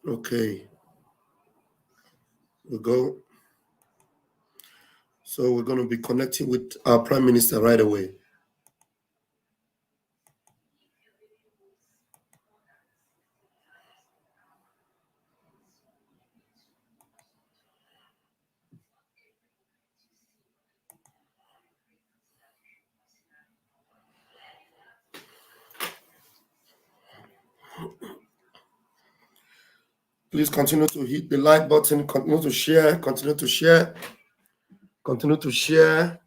Okay, we'll go. So we're going to be connecting with our Prime Minister right away. Please continue to hit the like button, continue to share, continue to share, continue to share,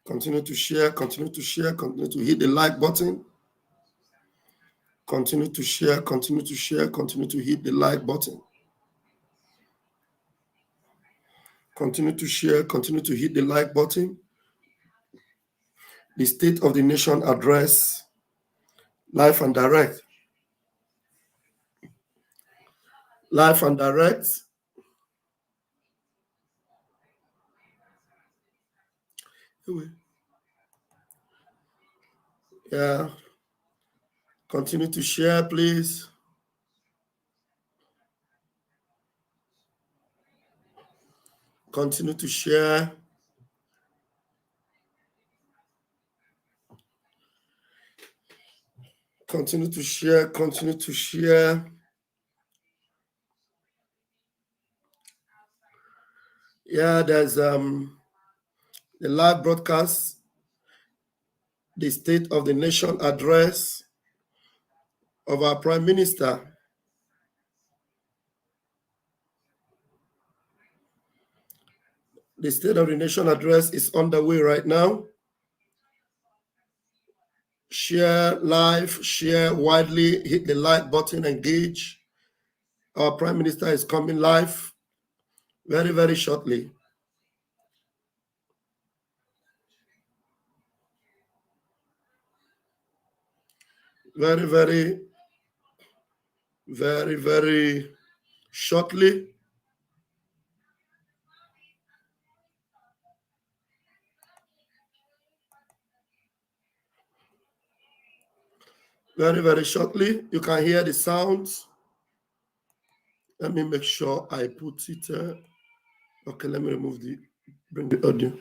continue to share, continue to share, continue to hit the like button. Continue to share, continue to share, continue to hit the like button. Continue to share, continue to hit the like button. The State of the Nation address, live and direct. Live and direct. Yeah. Continue to share, please. Continue to share. Continue to share, continue to share. Yeah, there's the live broadcast, the State of the Nation address of our Prime Minister. The State of the Nation address is underway right now. Share live, share widely, hit the like button, engage. Our Prime Minister is coming live very, very shortly. Very, very, very, very shortly. Very, very shortly. You can hear the sounds. Let me make sure I put it. Okay, let me bring the audio.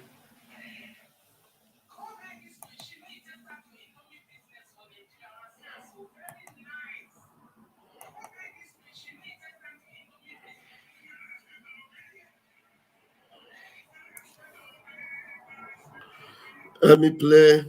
Let me play.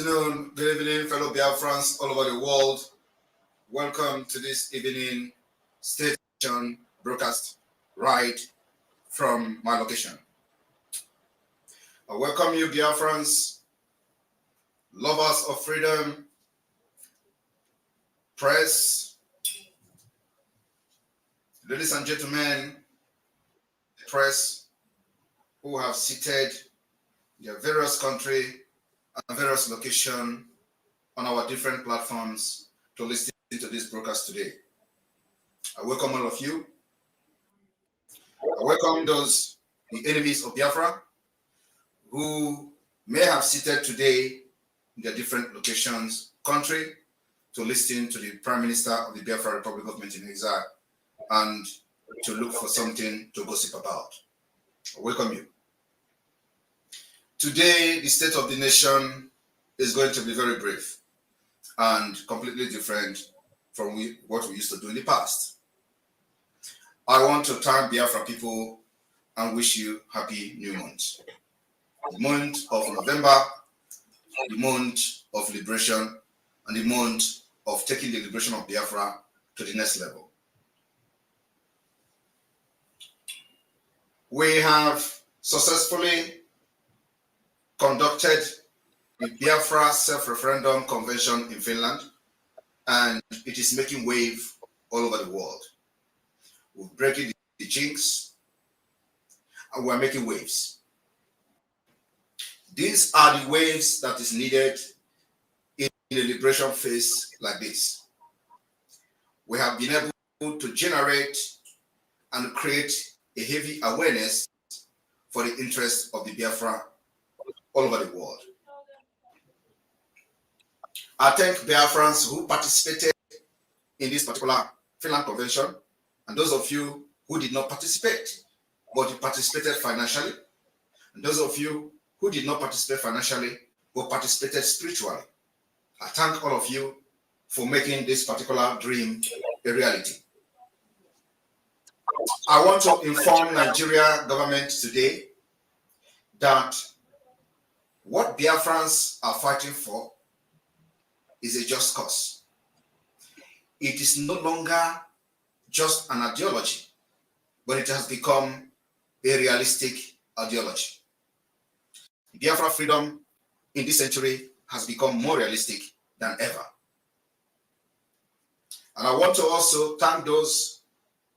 afternoon, good evening, fellow Biafrans all over the world. Welcome to this evening station broadcast right from my location. I welcome you, Biafrans, lovers of freedom, press, ladies and gentlemen, press who have seated their various country and various location on our different platforms to listen to this broadcast today. I welcome all of you. I welcome those, the enemies of Biafra, who may have seated today in their different locations, country, to listen to the Prime Minister of the Biafra Republic Government in exile and to look for something to gossip about. I welcome you. Today, the state of the nation is going to be very brief and completely different from what we used to do in the past. I want to thank Biafra people and wish you happy new month. The month of November, the month of liberation, and the month of taking the liberation of Biafra to the next level. We have successfully conducted the Biafra Self-Referendum Convention in Finland, and it is making wave all over the world. We're breaking the jinx, and we're making waves. These are the waves that is needed in a liberation phase like this. We have been able to generate and create a heavy awareness for the interest of the Biafra all over the world. I thank Biafrans who participated in this particular Finland Convention, and those of you who did not participate, but you participated financially, and those of you who did not participate financially, but participated spiritually. I thank all of you for making this particular dream a reality. I want to inform Nigeria government today that what Biafrans are fighting for is a just cause. It is no longer just an ideology, but it has become a realistic ideology. Biafra freedom in this century has become more realistic than ever. And I want to also thank those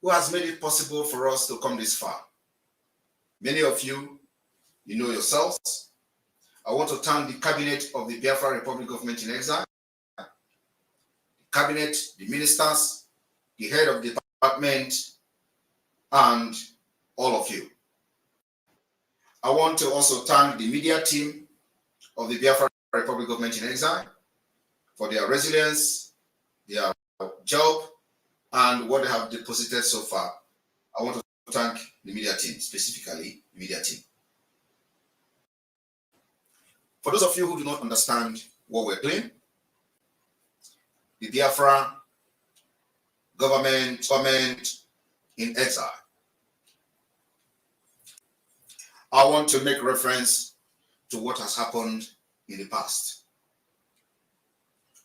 who has made it possible for us to come this far. Many of you, you know yourselves. I want to thank the cabinet of the Biafra Republic Government in exile, the cabinet, the ministers, the head of the department, and all of you. I want to also thank the media team of the Biafra Republic Government in exile for their resilience, their job, and what they have deposited so far. I want to thank the media team, specifically the media team. For those of you who do not understand what we're doing, the Biafra government in exile. I want to make reference to what has happened in the past.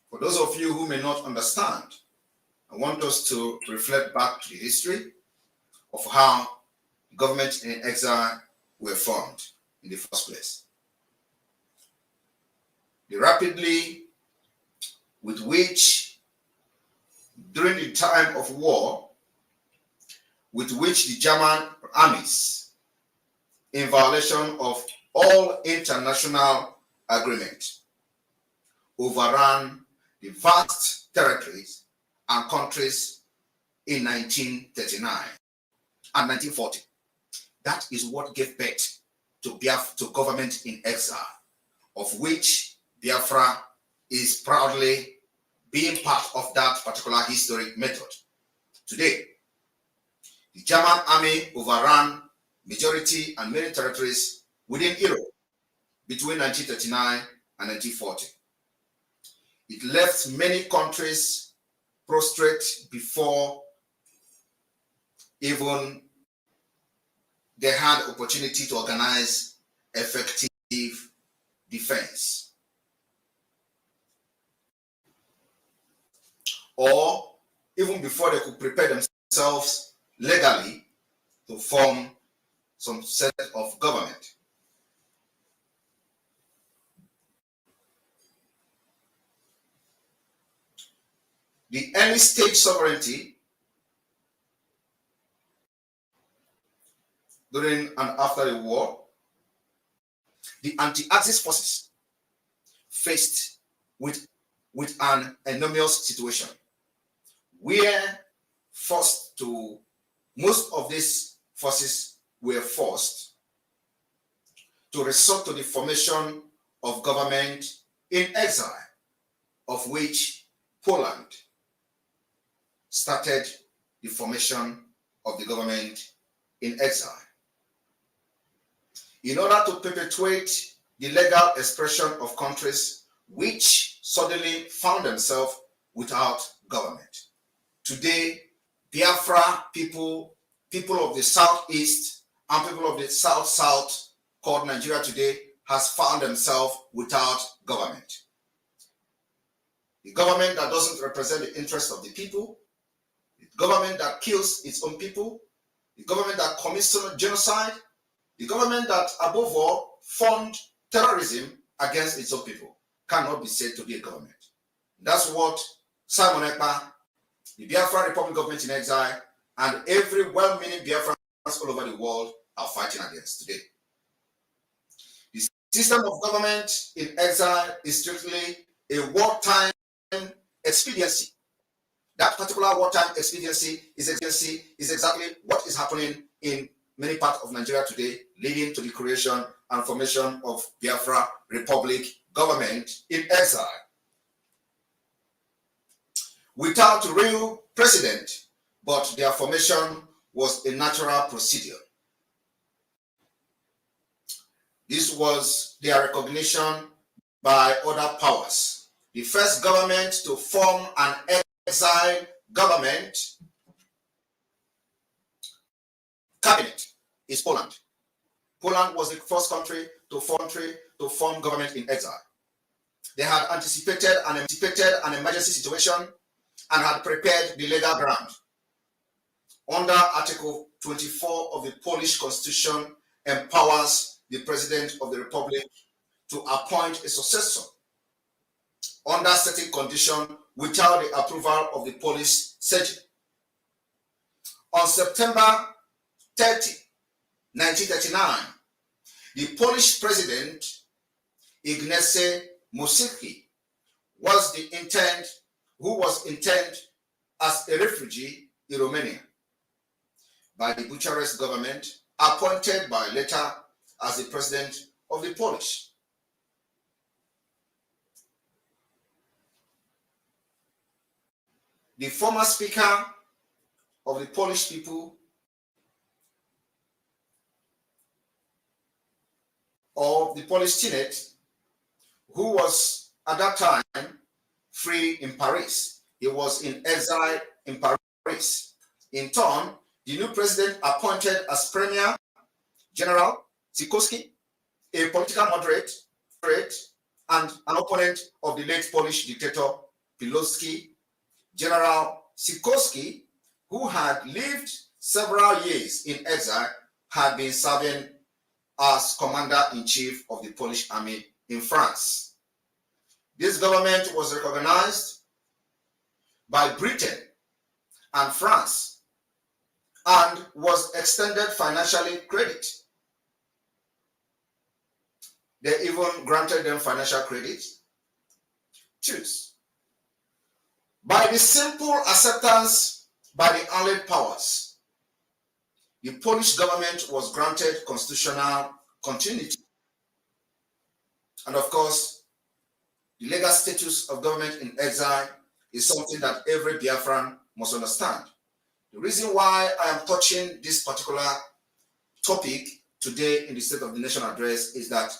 For those of you who may not understand, I want us to reflect back to the history of how governments in exile were formed in the first place. The rapidly with which, during the time of war, with which the German armies, in violation of all international agreement, overran the vast territories and countries in 1939 and 1940. That is what gave birth to government in exile, of which Biafra is proudly being part of that particular historic method. Today, the German army overran majority and many territories within Europe between 1939 and 1940. It left many countries prostrate before even they had opportunity to organize effective defense. or even before they could prepare themselves legally to form some set of government. The early stage sovereignty during and after the war, the anti-Axis forces faced with an enormous situation. Most of these forces were forced to resort to the formation of government in exile, of which Poland started the formation of the government in exile. In order to perpetuate the legal expression of countries which suddenly found themselves without government. Today, Biafra people of the southeast and people of the south called Nigeria today has found themselves without government. The government that doesn't represent the interests of the people, the government that kills its own people, the government that commits genocide, the government that above all funds terrorism against its own people cannot be said to be a government. That's what Simon Ekpa, the Biafra Republic government in exile, and every well-meaning Biafrans all over the world are fighting against today. The system of government in exile is strictly a wartime expediency. That particular wartime expediency is exactly what is happening in many parts of Nigeria today, leading to the creation and formation of Biafra Republic government in exile. Without a real president, but their formation was a natural procedure. This was their recognition by other powers. The first government to form an exile government cabinet is Poland. Poland was the first country to form government in exile. They had anticipated an emergency situation and had prepared the legal ground. Under Article 24 of the Polish Constitution empowers the President of the Republic to appoint a successor under certain conditions without the approval of the Polish Sejm. On September 30, 1939, the Polish President Ignacy Mościcki who was interned as a refugee in Romania by the Bucharest government, appointed by letter as the president of the Polish. The former speaker of the Polish people, of the Polish Senate, who was at that time free in Paris. He was in exile in Paris. In turn, the new president appointed as Premier General Sikorski, a political moderate and an opponent of the late Polish dictator Pilsudski. General Sikorski, who had lived several years in exile, had been serving as commander-in-chief of the Polish army in France. This government was recognized by Britain and France and was extended financially credit. They even granted them financial credit. Choose. By the simple acceptance by the Allied powers, the Polish government was granted constitutional continuity. And of course, the legal status of government in exile is something that every Biafran must understand. The reason why I am touching this particular topic today in the State of the Nation address is that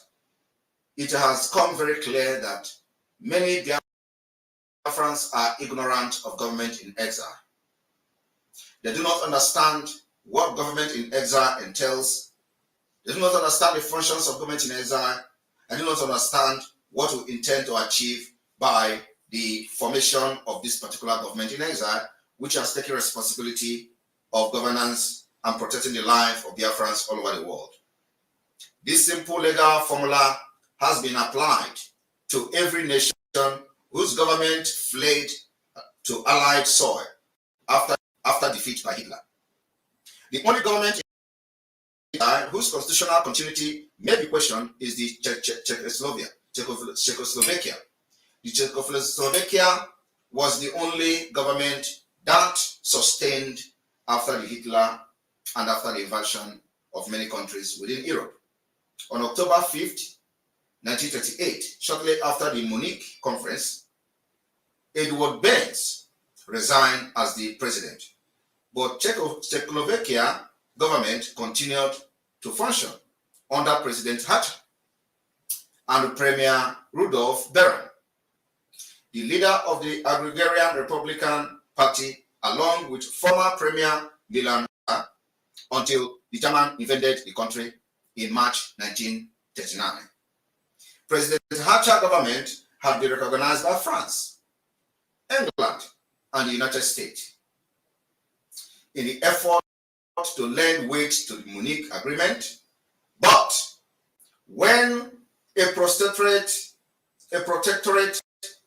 it has come very clear that many Biafrans are ignorant of government in exile. They do not understand what government in exile entails. They do not understand the functions of government in exile. And do not understand what we intend to achieve by the formation of this particular government in exile, which has taken responsibility of governance and protecting the life of Biafrans all over the world. This simple legal formula has been applied to every nation whose government fled to Allied soil after defeat by Hitler. The only government whose constitutional continuity may be questioned is the Czechoslovakia. The Czechoslovakia was the only government that sustained after the Hitler and after the invasion of many countries within Europe. On October 5th, 1938, shortly after the Munich conference, Edward Benz resigned as the president, but Czechoslovakia government continued to function under President Hatcher and Premier Rudolf Beran, the leader of the Agrarian Republican Party, along with former Premier Milan, until the German invaded the country in March 1939. President Hatcher government had been recognized by France, England, and the United States. In the effort to lend weight to the Munich Agreement, but when a protectorate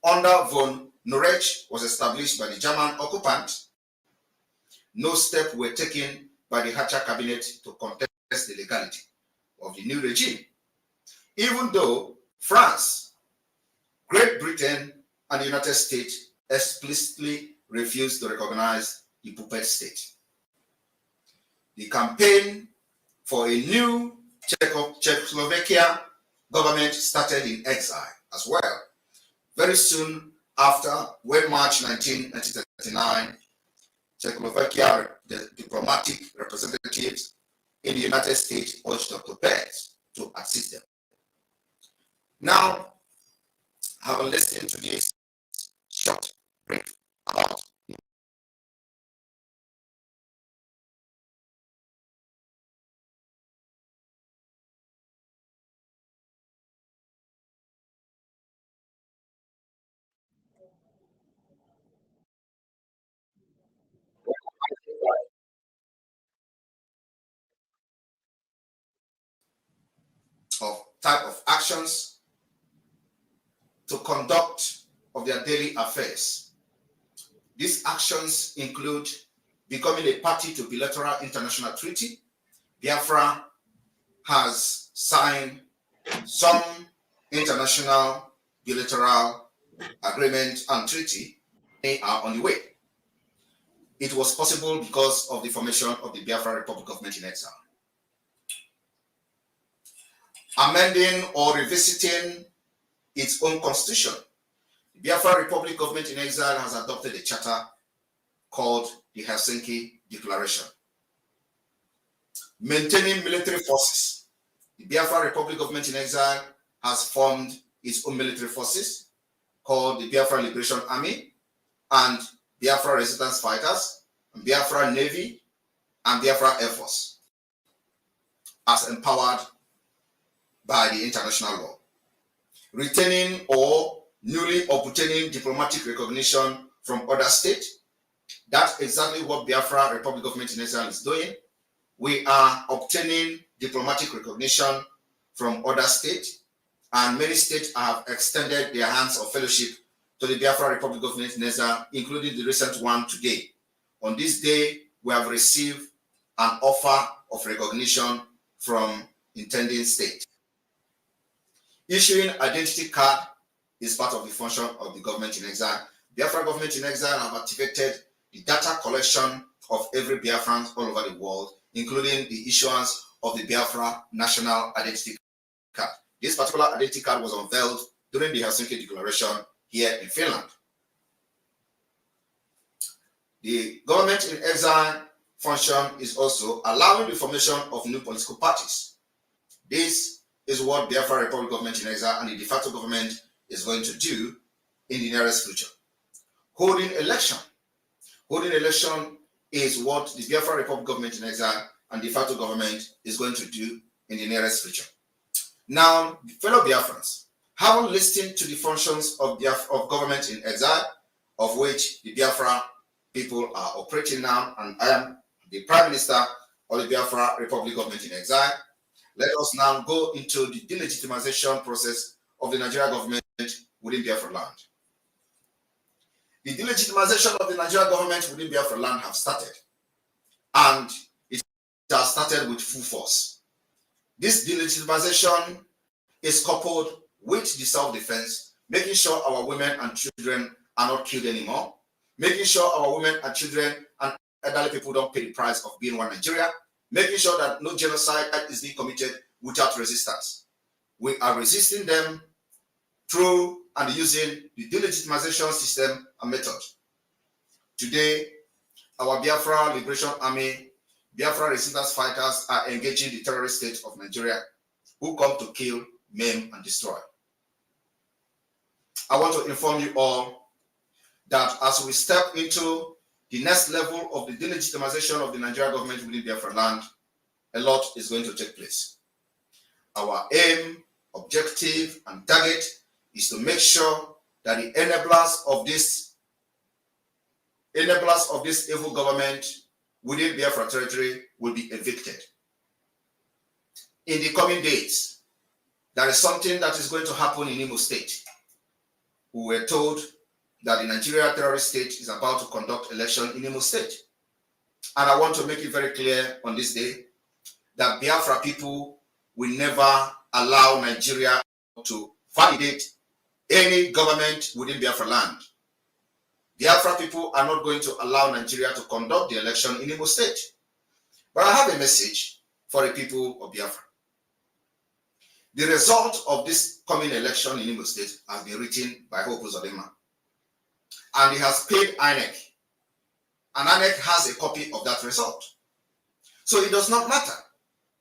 under von Norwich was established by the German occupant, no steps were taken by the Hatcher cabinet to contest the legality of the new regime, even though France, Great Britain, and the United States explicitly refused to recognize the puppet state. The campaign for a new Czechoslovakia government started in exile as well. Very soon after, when March 1939, Czechoslovakia, the diplomatic representatives in the United States urged Dr. Benz to assist them. Now, having listened to this short brief about of type of actions to conduct of their daily affairs. These actions include becoming a party to bilateral international treaty. Biafra has signed some international bilateral agreement and treaty. They are on the way. It was possible because of the formation of the Biafra Republic government in exile. Amending or revisiting its own constitution. The Biafra Republic government in exile has adopted a charter called the Helsinki Declaration. Maintaining military forces. The Biafra Republic government in exile has formed its own military forces called the Biafra Liberation Army and Biafra Resistance Fighters, and Biafra Navy, and Biafra Air Force, as empowered by the international law. Retaining or newly obtaining diplomatic recognition from other states. That's exactly what Biafra Republic government in exile is doing. We are obtaining diplomatic recognition from other states, and many states have extended their hands of fellowship to the Biafra Republic government in exile, including the recent one today. On this day, we have received an offer of recognition from intending state. Issuing identity card is part of the function of the government in exile. Biafra government in exile have activated the data collection of every Biafran all over the world, including the issuance of the Biafra National Identity Card. This particular identity card was unveiled during the Helsinki Declaration here in Finland. The government in exile function is also allowing the formation of new political parties. This is what Biafra Republic government in exile and the de facto government is going to do in the nearest future. Holding election. Holding election is what the Biafra Republic government in exile and de facto government is going to do in the nearest future. Now, fellow Biafrans, Having listened to the functions of government in exile, of which the Biafra people are operating now, and I am the Prime Minister of the Biafra Republic government in exile, let us now go into the delegitimization process of the Nigerian government within Biafra land. The delegitimization of the Nigerian government within Biafra land have started, and it has started with full force. This delegitimization is coupled with the self-defense, making sure our women and children are not killed anymore, making sure our women and children and elderly people don't pay the price of being one Nigeria, making sure that no genocide is being committed without resistance. We are resisting them through and using the delegitimization system and method. Today, our Biafra Liberation Army, Biafra resistance fighters are engaging the terrorist state of Nigeria, who come to kill, maim, and destroy. I want to inform you all that as we step into the next level of the delegitimization of the Nigerian government within Biafra land, a lot is going to take place. Our aim, objective, and target is to make sure that the enablers of this evil government within Biafra territory will be evicted. In the coming days, there is something that is going to happen in Imo State. We were told that the Nigeria terrorist state is about to conduct election in Imo State. And I want to make it very clear on this day that Biafra people will never allow Nigeria to validate any government within Biafra land. Biafra people are not going to allow Nigeria to conduct the election in Imo State. But I have a message for the people of Biafra. The result of this coming election in Imo State has been written by Hope Uzodinma. And he has paid INEC. And INEC has a copy of that result. So it does not matter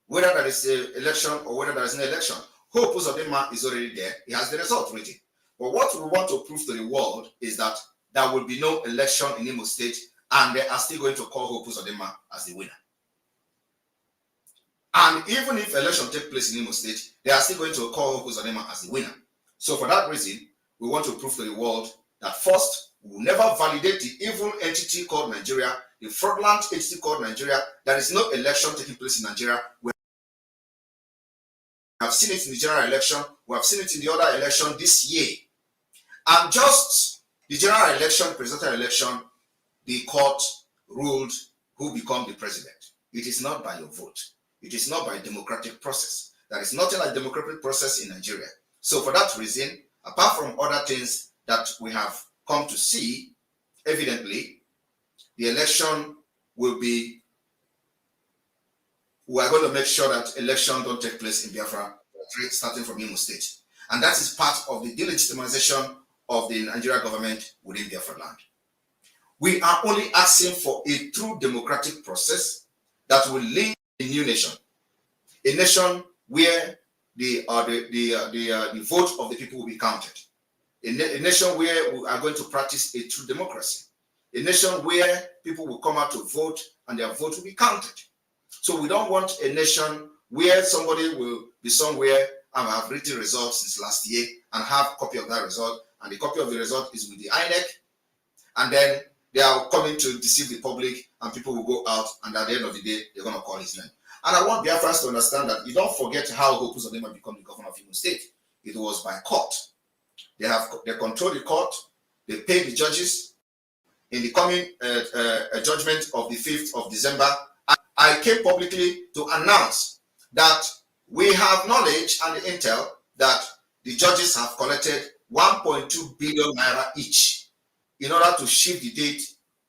whether there is an election or whether there is an election. Hope Uzodinma is already there. He has the result written. But what we want to prove to the world is that there will be no election in Imo State, and they are still going to call Hope Uzodinma as the winner. And even if election takes place in Imo State, they are still going to call Hope Uzodinma as the winner. So for that reason, we want to prove to the world that first, we will never validate the evil entity called Nigeria, the fraudulent entity called Nigeria. There is no election taking place in Nigeria. We have seen it in the general election. We have seen it in the other election this year. And just the general election, presidential election, the court ruled who become the president. It is not by your vote. It is not by a democratic process. There is nothing like democratic process in Nigeria. So for that reason, apart from other things that we have come to see, evidently, the election will be, we are going to make sure that election don't take place in Biafra, starting from Imo State. And that is part of the delegitimization of the Nigerian government within Biafra land. We are only asking for a true democratic process that will lead a new nation, a nation where the vote of the people will be counted, a nation where we are going to practice a true democracy, a nation where people will come out to vote and their vote will be counted. So we don't want a nation where somebody will be somewhere and have written results since last year and have a copy of that result, and the copy of the result is with the INEC, and then they are coming to deceive the public, and people will go out, and at the end of the day, they're going to call his name. And I want Biafrans to understand that you don't forget how Hope Uzodinma become the governor of Imo State. It was by court. They control the court. They pay the judges. In the coming judgment of the 5th of December, I came publicly to announce that we have knowledge and intel that the judges have collected 1.2 billion naira each in order to shift the date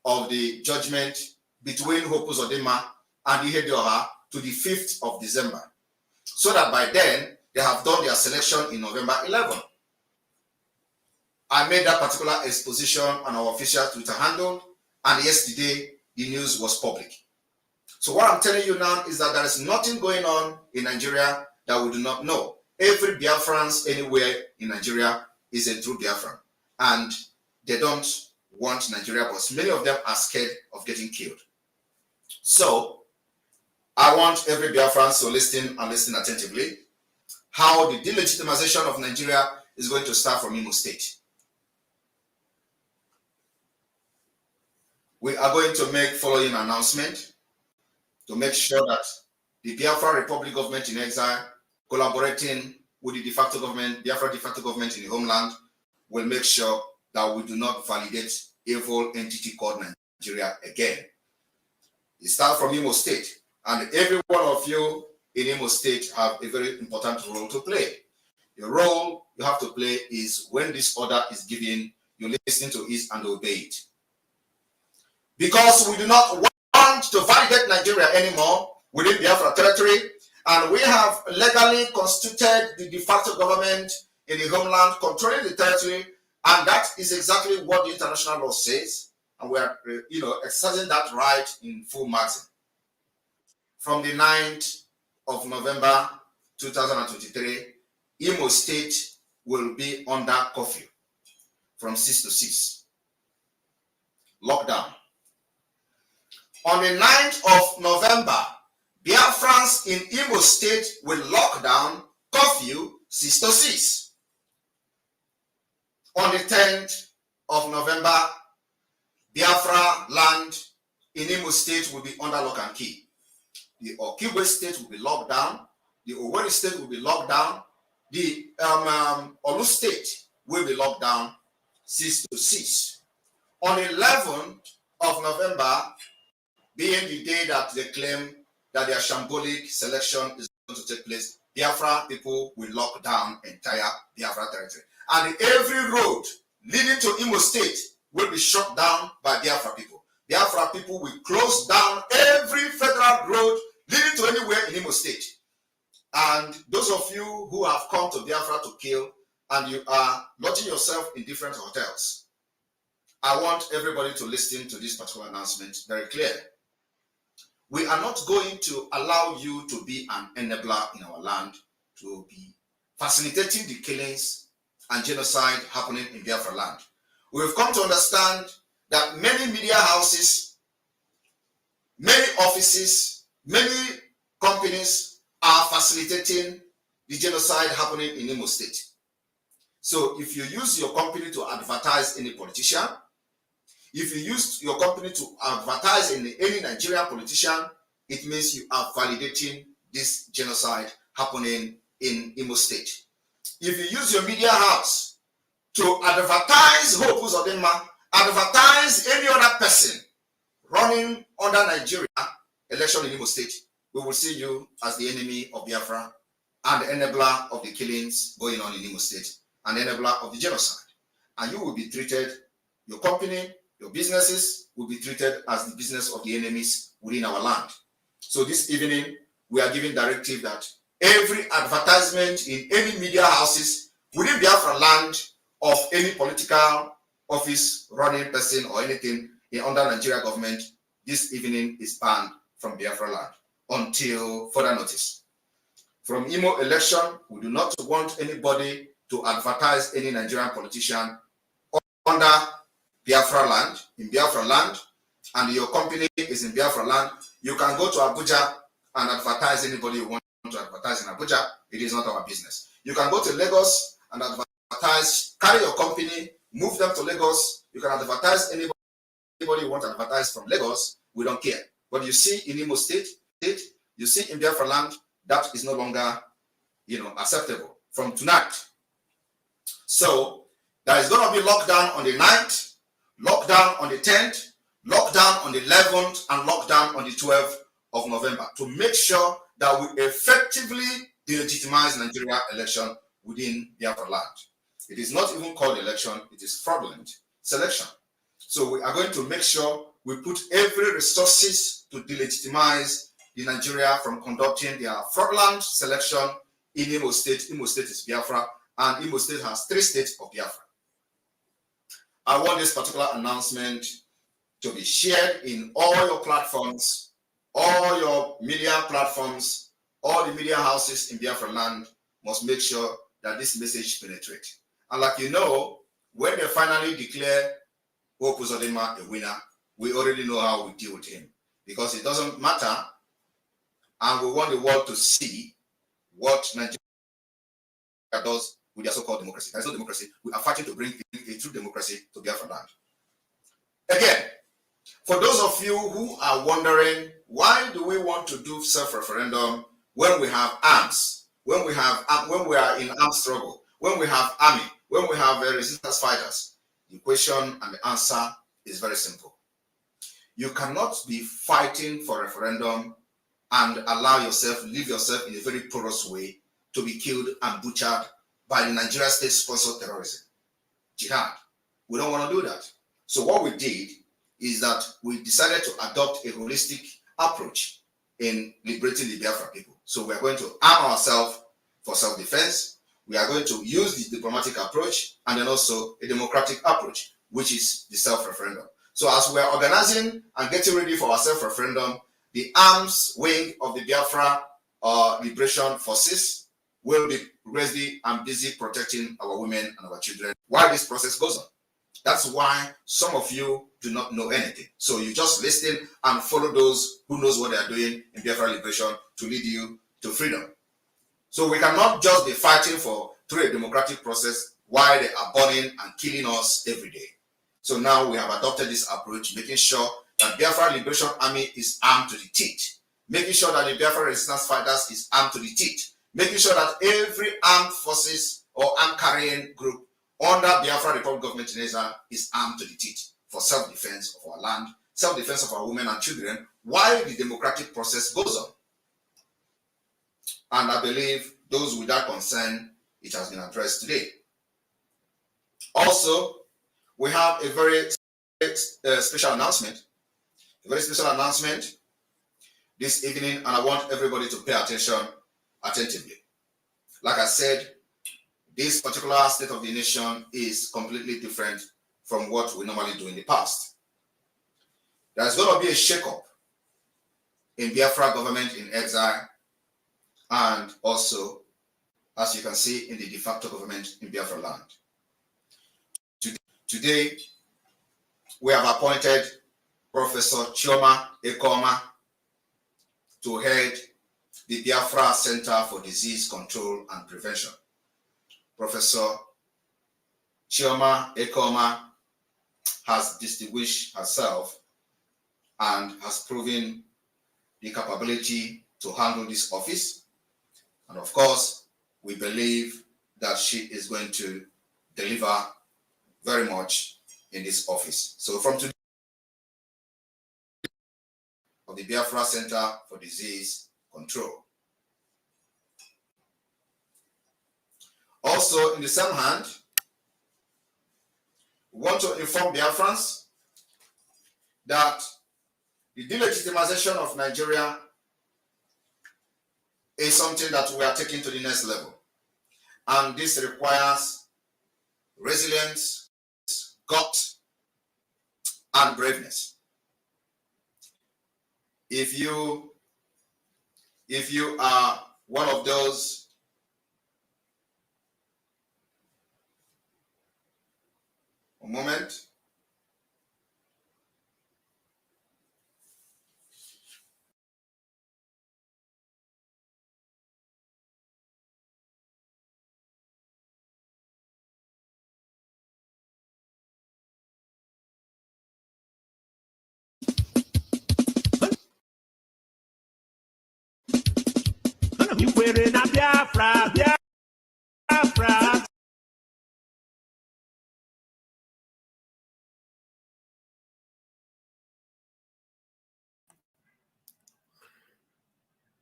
of the judgment between Hope Uzodinma and Ihedioha to the 5th of December, so that by then they have done their selection in November 11. I made that particular exposition on our official Twitter handle, and yesterday the news was public. So what I'm telling you now is that there is nothing going on in Nigeria that we do not know. Every Biafran anywhere in Nigeria is a true Biafran, and they don't want Nigeria, but many of them are scared of getting killed. So I want every Biafran to listen and listen attentively how the delegitimization of Nigeria is going to start from Imo State. We are going to make following announcement to make sure that the Biafra Republic government in exile, collaborating with the de facto government, Biafra de facto government in the homeland, will make sure that we do not validate evil entity called Nigeria again. It starts from Imo State, and every one of you in Imo State have a very important role to play. The role you have to play is when this order is given, you listen to it and obey it. Because we do not want to validate Nigeria anymore within Biafra territory, and we have legally constituted the de facto government in the homeland controlling the territory, and that is exactly what the international law says, and we are, exercising that right in full margin. From the 9th of November 2023, Imo State will be under curfew from 6 to 6. Lockdown. On the 9th of November, Biafrans in Imo State will lock down curfew 6 to 6. On the 10th of November, Biafra land in Imo State will be under lock and key. The Okigwe State will be locked down. The Owerri State will be locked down. The Olu State will be locked down 6 to 6. On the 11th of November, being the day that they claim that their shambolic selection is going to take place, Biafra people will lock down entire Biafra territory. And every road leading to Imo State will be shut down by Biafra people. Biafra people will close down every federal road leading to anywhere in Imo State. And those of you who have come to Biafra to kill and you are lodging yourself in different hotels, I want everybody to listen to this particular announcement very clear. We are not going to allow you to be an enabler in our land, to be facilitating the killings and genocide happening in Biafra land. We've come to understand that many media houses, many offices, many companies are facilitating the genocide happening in Imo State. So if you use your company to advertise any politician, if you use your company to advertise any Nigerian politician, it means you are validating this genocide happening in Imo State. If you use your media house to advertise Hope Uzodinma, advertise any other person running under Nigeria election in Imo State, we will see you as the enemy of Biafra and the enabler of the killings going on in Imo State and the enabler of the genocide. And you will be treated, your company, your businesses will be treated as the business of the enemies within our land. So this evening, we are giving directive that every advertisement in any media houses within Biafra land of any political office, running person, or anything under Nigeria government, this evening is banned from Biafra land until further notice. From Imo election, we do not want anybody to advertise any Nigerian politician under Biafra land, in Biafra land, and your company is in Biafra land. You can go to Abuja and advertise anybody you want to advertise in Abuja. It is not our business. You can go to Lagos and advertise, carry your company, move them to Lagos. You can advertise anybody you want to advertise from Lagos. We don't care. But you see in Imo State, you see in Biafra land, that is no longer, acceptable from tonight. So there is going to be lockdown on the 9th, lockdown on the 10th, lockdown on the 11th, and lockdown on the 12th of November to make sure that we effectively delegitimize Nigeria election within Biafra land. It is not even called election, it is fraudulent selection. So we are going to make sure we put every resources to delegitimize the Nigeria from conducting their fraudulent selection in Imo State. Imo State is Biafra, and Imo State has 3 states of Biafra. I want this particular announcement to be shared in all your platforms, all your media platforms, all the media houses in Biafra land must make sure that this message penetrates. And like you know, when they finally declare Hope Uzodinma a winner, we already know how we deal with him, because it doesn't matter, and we want the world to see what Nigeria does with their so-called democracy. There is no democracy. We are fighting to bring a true democracy to Biafra land. Again, for those of you who are wondering, why do we want to do self-referendum when we have arms, when we are in armed struggle, when we have army, when we have resistance fighters? The question and the answer is very simple. You cannot be fighting for referendum and leave yourself in a very porous way to be killed and butchered by the Nigeria state-sponsored terrorism, jihad. We don't want to do that. So what we did is that we decided to adopt a holistic approach in liberating the Biafra people. So we are going to arm ourselves for self-defense. We are going to use the diplomatic approach and then also a democratic approach, which is the self-referendum. So as we are organizing and getting ready for our self-referendum, the arms wing of the Biafra Liberation Forces will be ready and busy protecting our women and our children while this process goes on. That's why some of you do not know anything. So you just listen and follow those who knows what they are doing in Biafra Liberation to lead you to freedom. So we cannot just be fighting through a democratic process while they are burning and killing us every day. So now we have adopted this approach, making sure that Biafra Liberation Army is armed to the teeth, making sure that the Biafra Resistance Fighters is armed to the teeth, making sure that every armed forces or armed carrying group under Biafra Republic Government in Israel is armed to the teeth for self-defense of our land, self-defense of our women and children, while the democratic process goes on. And I believe those with that concern, it has been addressed today. Also, we have a very special announcement, this evening, and I want everybody to pay attention attentively. Like I said, this particular state of the nation is completely different from what we normally do in the past. There's going to be a shakeup in Biafra government in exile, and also, as you can see, in the de facto government in Biafra land. Today, we have appointed Professor Chioma Ekpa to head the Biafra Center for Disease Control and Prevention. Professor Chioma Ekpa has distinguished herself and has proven the capability to handle this office. And of course, we believe that she is going to deliver very much in this office. So from today, of the Biafra Center for Disease Control. Also, in the same hand, we want to inform Biafrans that the delegitimization of Nigeria is something that we are taking to the next level. And this requires resilience, guts, and braveness. If you are one of those moment. Biafra.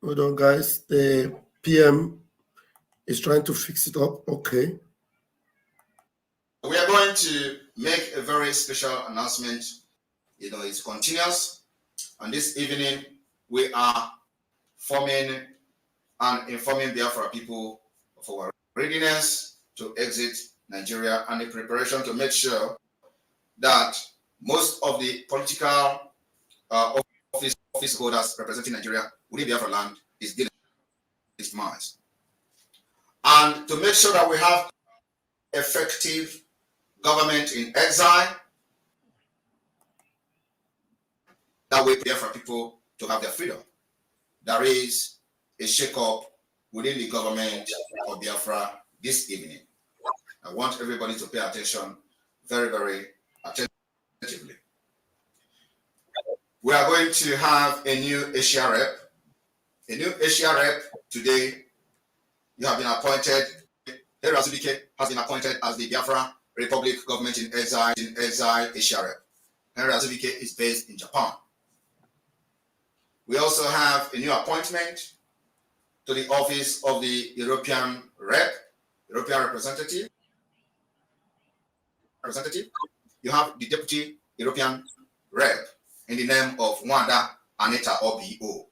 Hold on, guys. The PM is trying to fix it up. Okay. We are going to make a very special announcement. You know, it's continuous. And this evening, we are forming and informing Biafra people of our readiness to exit Nigeria and the preparation to make sure that most of the political office holders representing Nigeria within Biafra land is delegitimized. And to make sure that we have effective government in exile, that way Biafra people to have their freedom. There is a shakeup within the government of Biafra this evening. I want everybody to pay attention very, very attentively. We are going to have a new Asia rep. A new Asia rep today. You have been appointed. Henry Azubike has been appointed as the Biafra Republic Government in Exile Asia rep. Henry Azubike is based in Japan. We also have a new appointment to the office of the European rep, European representative. You have the deputy European rep in the name of Nwada Anita Obi O.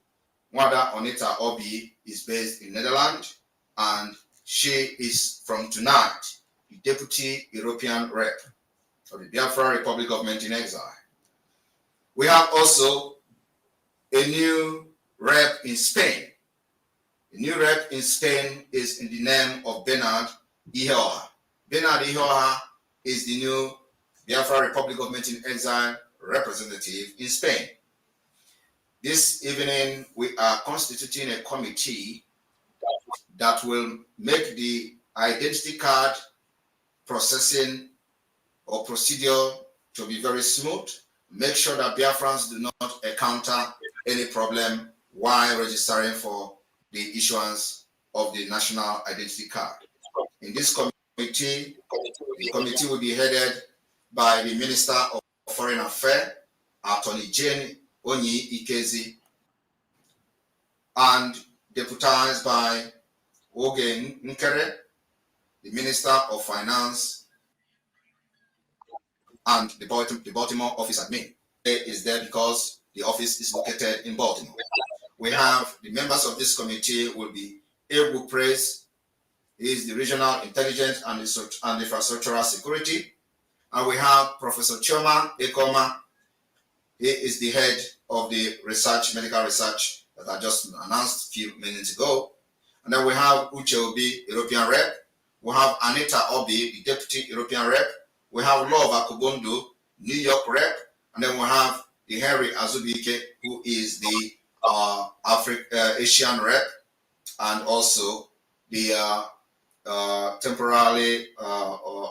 Nwada Anita Obi is based in Netherlands, and she is from tonight the deputy European rep of the Biafra Republic Government in Exile. We have also a new rep in Spain. The new rep in Spain is in the name of Bernard Ihoha. Bernard Ihoha is the new Biafra Republic Government in Exile representative in Spain. This evening, we are constituting a committee that will make the identity card processing or procedure to be very smooth, make sure that Biafrans do not encounter any problem while registering for the issuance of the national identity card. In this committee, the committee will be headed by the Minister of Foreign Affairs, Attorney Jane Onyi Ikezi, and deputized by Oge Nkere, the Minister of Finance, and the Baltimore office admin. Is there because the office is located in Baltimore. We have the members of this committee will be Ebu Praise, he is the Regional Intelligence and Infrastructural Security, and we have Professor Chioma Ekoma, he is the head of the medical research that I just announced a few minutes ago. And then we have Uche Obi, European rep. We have Anita Obi, the deputy European rep. We have Love Akubondo, New York rep. And then we have the Henry Azubike, who is the Asian rep, and also the temporarily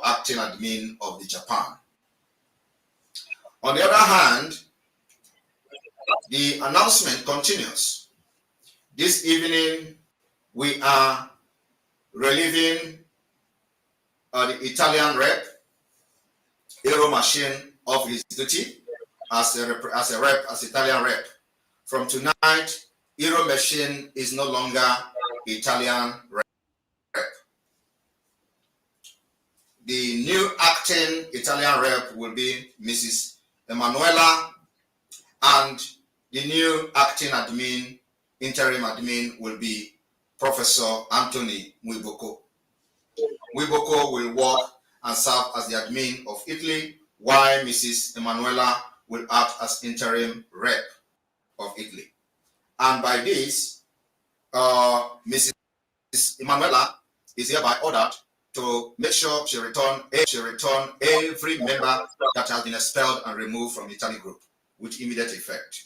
acting admin of the Japan. On the other hand, the announcement continues. This evening, we are relieving the Italian rep, Aero Machine, of his duty as Italian rep. From tonight, Aero Machine is no longer Italian rep. The new acting Italian rep will be Mrs. Emanuela, and the new acting admin, interim admin, will be Professor Anthony Mwiboko. Mwiboko will work and serve as the admin of Italy, while Mrs. Emanuela will act as interim rep of Italy. And by this, Mrs. Emanuela is hereby ordered to make sure she return every member that has been expelled and removed from the Italy group with immediate effect.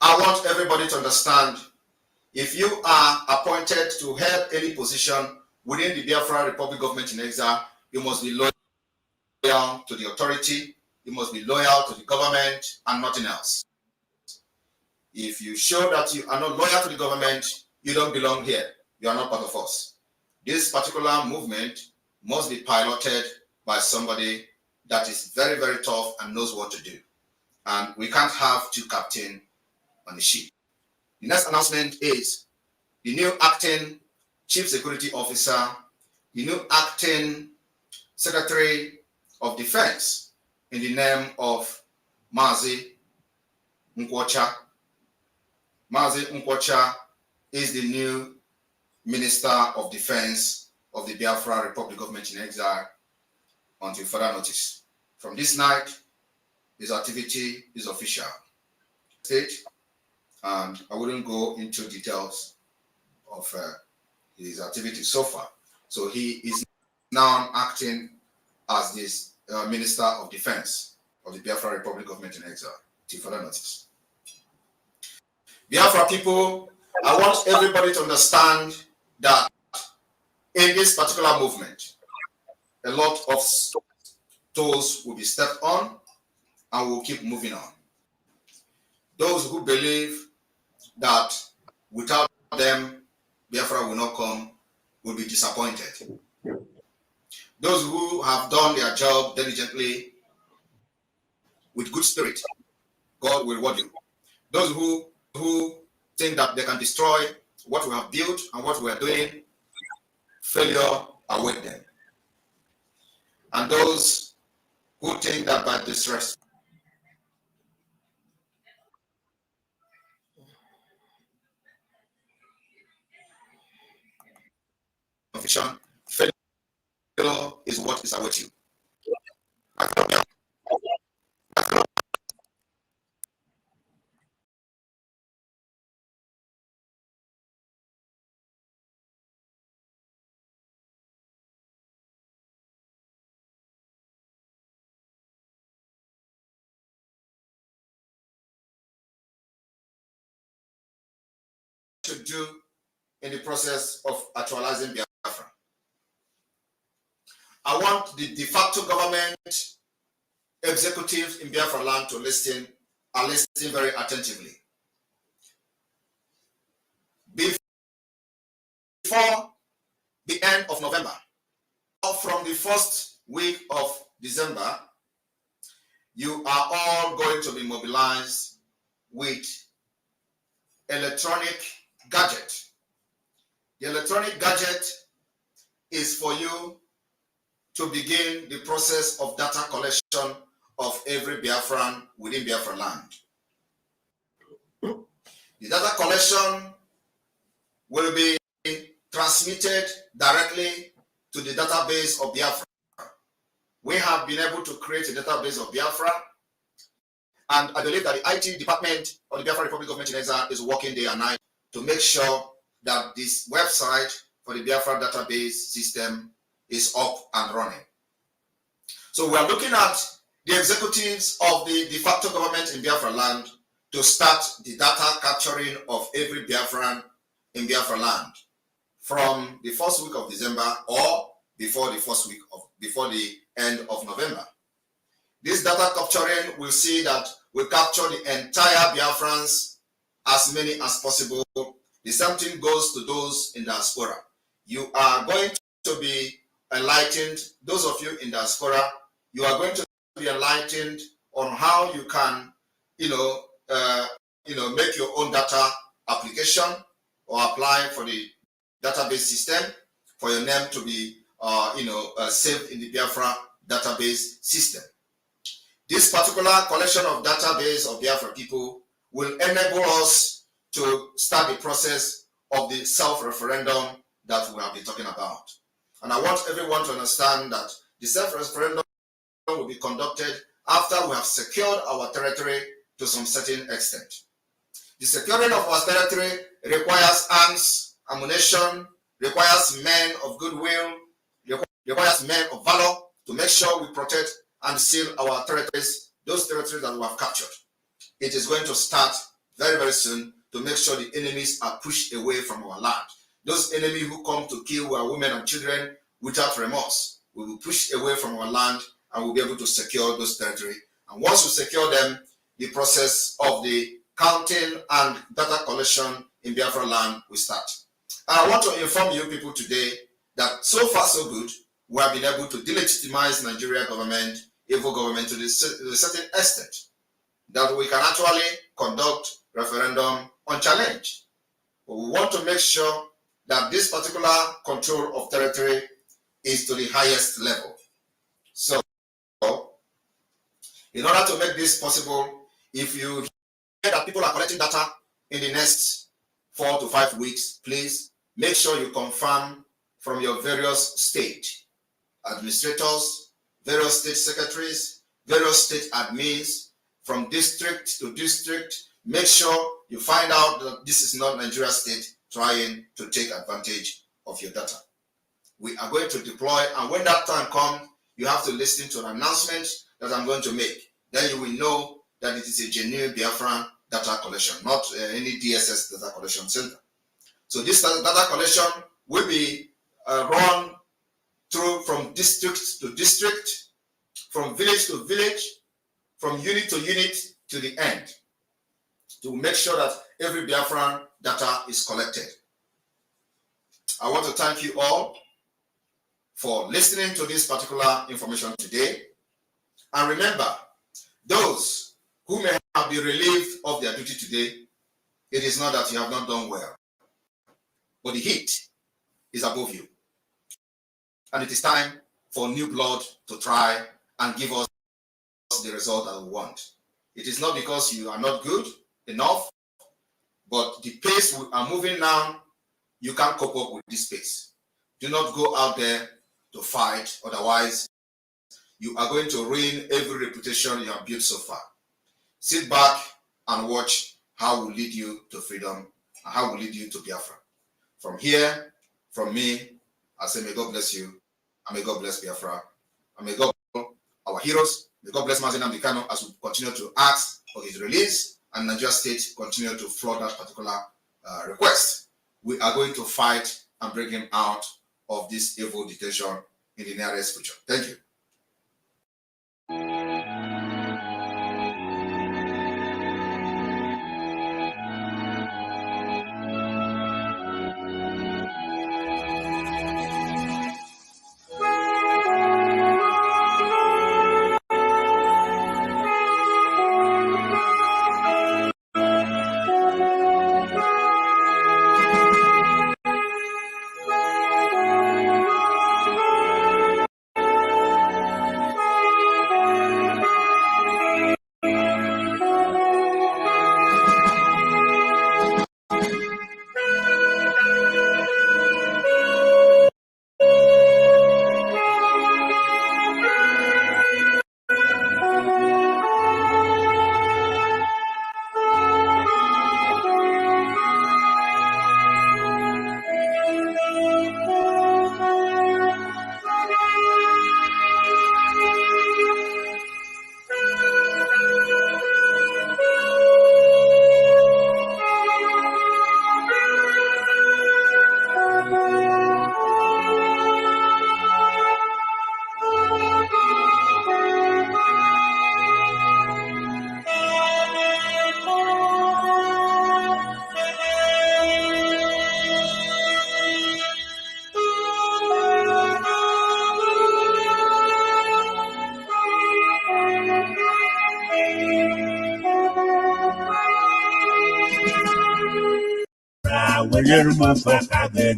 I want everybody to understand, if you are appointed to help any position within the Biafra Republic Government in Exile, you must be loyal to the authority, you must be loyal to the government and nothing else. If you show that you are not loyal to the government, you don't belong here. You are not part of us. This particular movement must be piloted by somebody that is very, very tough and knows what to do. And we can't have two captains on the ship. The next announcement is the new acting Chief Security Officer, the new acting Secretary of Defense in the name of Mazi Nkwocha. Mazi Nkwocha is the new Minister of Defense of the Biafra Republic Government in Exile until further notice. From this night, his activity is official. And I wouldn't go into details of his activities so far. So he is now acting as this Minister of Defense of the Biafra Republic Government in Exile till further notice. Biafra people, I want everybody to understand that In this particular movement, a lot of toes will be stepped on and we'll keep moving on. Those who believe that without them, Biafra will not come will be disappointed. Those who have done their job diligently with good spirit, God will reward you. Those who think that they can destroy what we have built and what we are doing, failure await them. And those who think that by disrespect, failure is what is awaiting you. To do in the process of actualizing Biafra. I want the de facto government executives in Biafra land to listen very attentively. Before the end of November, or from the first week of December, you are all going to be mobilized with electronic gadget. The electronic gadget is for you to begin the process of data collection of every Biafran within Biafra land. The data collection will be transmitted directly to the database of Biafra. We have been able to create a database of Biafra, and I believe that the IT department of the Biafra Republic Government in Exile is working day and night to make sure that this website for the Biafra database system is up and running. So we are looking at the executives of the de facto government in Biafra land to start the data capturing of every Biafran in Biafra land from the first week of December or before the end of November. This data capturing will see that we capture the entire Biafrans, as many as possible. The same thing goes to those in diaspora. You are going to be enlightened, those of you in diaspora, you are going to be enlightened on how you can, make your own data application or apply for the database system for your name to be, saved in the Biafra database system. This particular collection of database of Biafra people will enable us to start the process of the self-referendum that we have been talking about. And I want everyone to understand that the self-referendum will be conducted after we have secured our territory to some certain extent. The securing of our territory requires arms, ammunition, requires men of goodwill, requires men of valor to make sure we protect and seal our territories, those territories that we have captured. It is going to start very, very soon to make sure the enemies are pushed away from our land. Those enemies who come to kill our women and children without remorse, we will push away from our land and we'll be able to secure those territories. And once we secure them, the process of the counting and data collection in Biafra land will start. And I want to inform you people today that so far so good, we have been able to delegitimize Nigeria government, evil government to a certain extent that we can actually conduct referendum unchallenged. But we want to make sure that this particular control of territory is to the highest level. So, in order to make this possible, if you hear that people are collecting data in the next 4 to 5 weeks, please make sure you confirm from your various state administrators, various state secretaries, various state admins, from district to district. Make sure you find out that this is not Nigeria state trying to take advantage of your data. We are going to deploy, and when that time comes, you have to listen to an announcement that I'm going to make. Then you will know that it is a genuine Biafran data collection, not any DSS data collection center. So this data collection will be run through from district to district, from village to village, from unit to unit to the end, to make sure that every Biafran data is collected. I want to thank you all for listening to this particular information today. And remember, those who may have been relieved of their duty today, it is not that you have not done well, but the heat is above you. And it is time for new blood to try and give us the result that we want. It is not because you are not good enough, but the pace we are moving now, you can't cope up with this pace. Do not go out there to fight, otherwise you are going to ruin every reputation you have built so far. Sit back and watch how we lead you to freedom and how we lead you to Biafra. From here, from me, I say may God bless you, and may God bless Biafra, and may God bless our heroes. May God bless Mazi Nnamdi Kanu as we continue to ask for his release, and Nigeria State continue to flood that particular request. We are going to fight and bring him out of this evil detention in the nearest future. Thank you.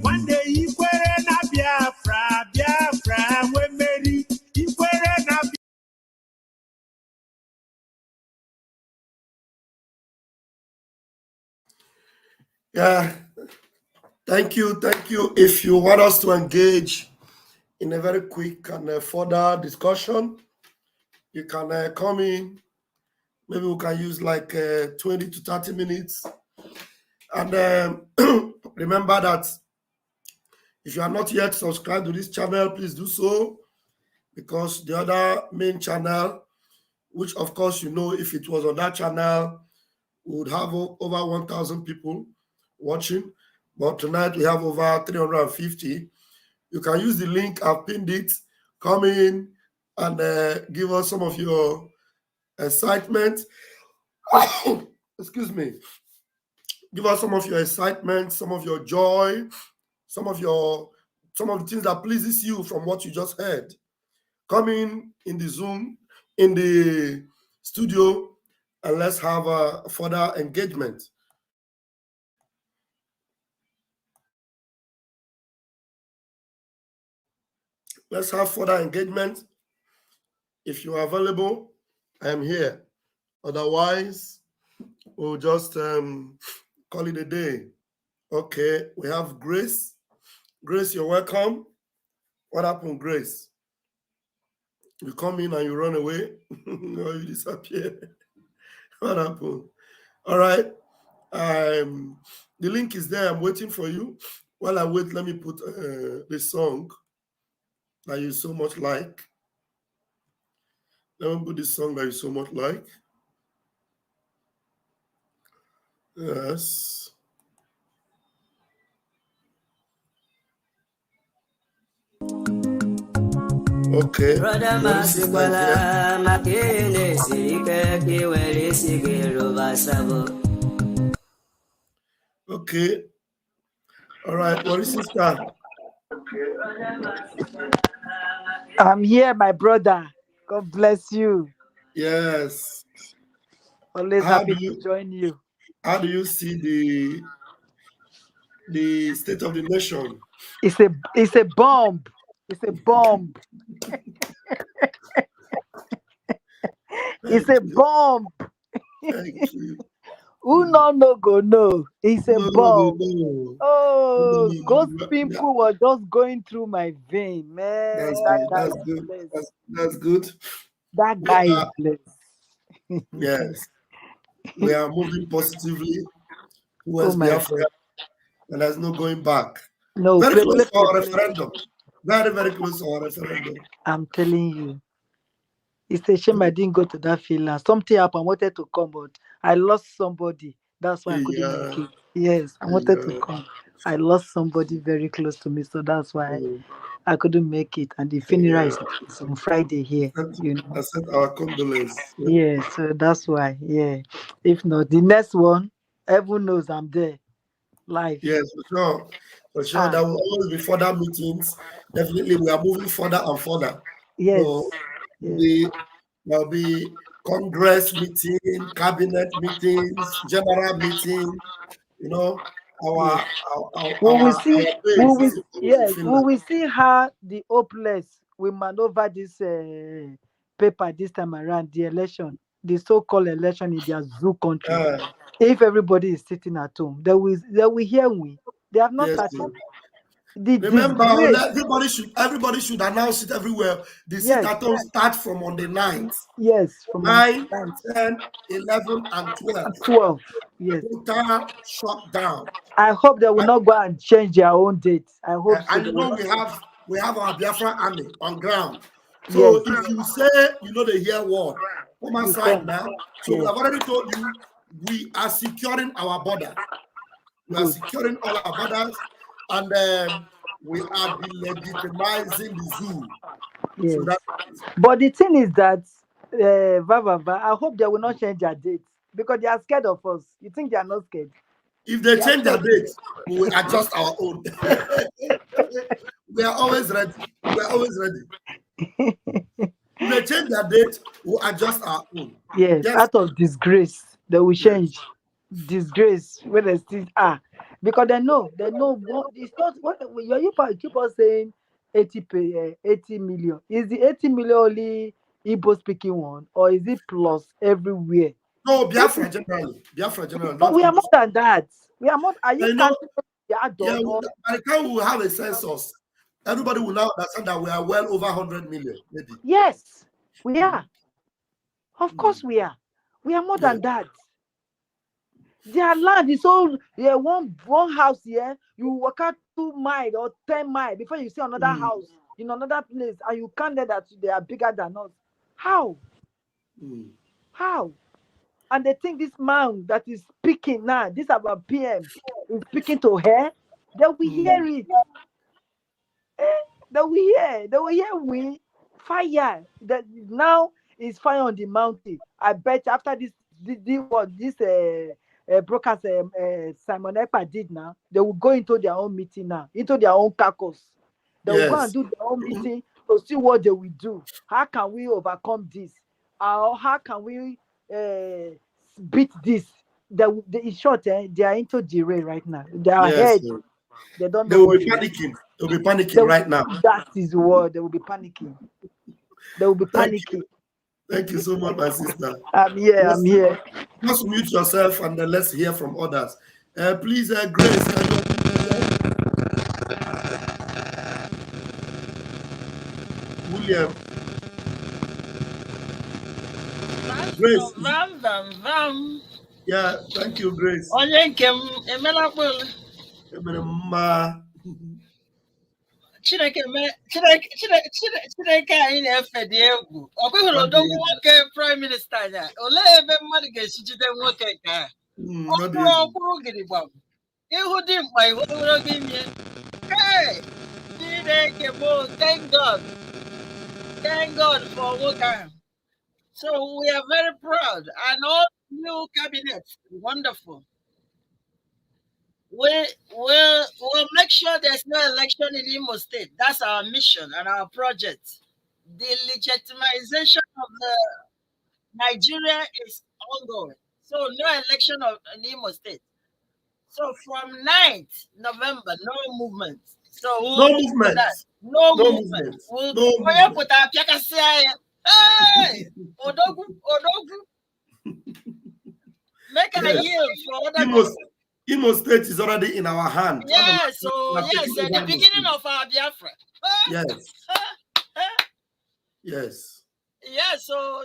One day you na Biafra, Biafra, we meri, you na Yeah, thank you. If you want us to engage in a very quick and further discussion, you can come in. Maybe we can use like 20 to 30 minutes. And remember that if you are not yet subscribed to this channel, please do so, because the other main channel, which of course you know, if it was on that channel, we would have over 1,000 people watching. But tonight we have over 350. You can use the link, I've pinned it. Come in and give us some of your excitement. Excuse me. Give us some of your excitement, some of your joy, some of the things that pleases you from what you just heard. Come in the Zoom, in the studio, and let's have a further engagement. Let's have further engagement. If you are available, I am here. Otherwise, we'll just call it a day. Okay, we have Grace. Grace, you're welcome. What happened, Grace? You come in and you run away, or you disappear. What happened? All right. The link is there. I'm waiting for you. While I wait, let me put the song that you so much like. Let me put this song that you so much like. Yes. Okay. Brother Masikwala Makine Sirike Kiweli Sigero Vasabo. Okay. All right. What is sister? I'm here, my brother. God bless you. Yes. Always happy to join you. How do you see the state of the nation? It's a bomb. It's a bomb. It's a bomb. Thank you. Who no go no? It's a bomb. Oh, ghost pimple was just going through my vein, man. That's good. That's good. That guy is blessed. Yes. We are moving positively towards Biafra, and there's no going back. No, very close to our referendum. Very, very close to our referendum. I'm telling you. It's a shame I didn't go to that Finland. Something happened. I wanted to come, but I lost somebody. That's why I couldn't make it. Yes, I wanted to come. I lost somebody very close to me, so that's why I couldn't make it. And the funeral is on Friday here. I sent our condolences. Yeah, so that's why. Yeah. If not, the next one, everyone knows I'm there. Live. Yes, for sure. For sure. There will always be further meetings. Definitely, we are moving further and further. Yes. So there'll be Congress meeting, cabinet meetings, general meeting. You know, we will see how the hopeless will maneuver this paper this time around, the election, the so-called election in their zoo country. If everybody is sitting at home, they will hear we. They have not started. Remember, everybody should announce it everywhere. The sit at home start from on the 9th. Yes, from 9, 10, 11, and 12. Yes. Total shutdown. I hope they will not go and change their own dates. I hope so. And we have our Biafra army on ground. So if you say they hear word, come outside now. So I've already told you we are securing our border. We are securing all our borders, and we are delegitimizing the zoo. Yes. So but the thing is that I hope they will not change their dates because they are scared of us. You think they are not scared? If they change their dates, we will adjust our own. We are always ready. We are always ready. If they change their date, we'll adjust our own. Yes, out of disgrace, they will change. Disgrace when they still are. Because they know what it's not what you keep on saying 80 million. Is the 80 million only Igbo speaking one, or is it plus everywhere? No, Biafra generally. But we are more than that. We are more. Are you counting the adult? By the time we will have a census, everybody will now understand that we are well over 100 million, maybe. Yes, we are. Of course we are. We are more than that. Their land is all one house here. You walk out 2 miles or 10 miles before you see another house in another place, and you can't let that they are bigger than us. How? How? And they think this man that is speaking now, this about PM, is speaking to her. They will hear it. They will hear we fire. That now is fire on the mountain. I bet after this brokers Simon Ekpa did now, they will go into their own meeting now, into their own caucus. They will go and do their own meeting to see what they will do. How can we overcome this? Or how can we beat this? In short, they are into delay right now. They are ahead. They don't know. They will be panicking. They will be panicking right now. That is what they will be panicking. They will be panicking. Thank you so much, my sister. I'm here. Just mute yourself and then let's hear from others. Please, Grace, can you... William. Grace. Yeah, thank you, Grace. Chineke anyị na-efe dị egwu ọ bụghị odogwu nwoke prime minista ya olee ebe mmadụ ga-esi jide nwoke nke a ọkwụrụ gidigbam ihu dị mkpa ihu ogologo ime Thank God. Thank God for Wokan. So we are very proud. And all new cabinets, wonderful. We'll make sure there's no election in Imo State. That's our mission and our project. The legitimization of the Nigeria is ongoing. So no election in Imo State. So from 9th November, no movement. So No movement. No No movement. movement. We'll No movement. put our hey, Odogu. Make a Yes. yield for other Imo State is already in our hand. Yes, so yes, at the beginning of our Biafra. Yes. Yes. Yes, so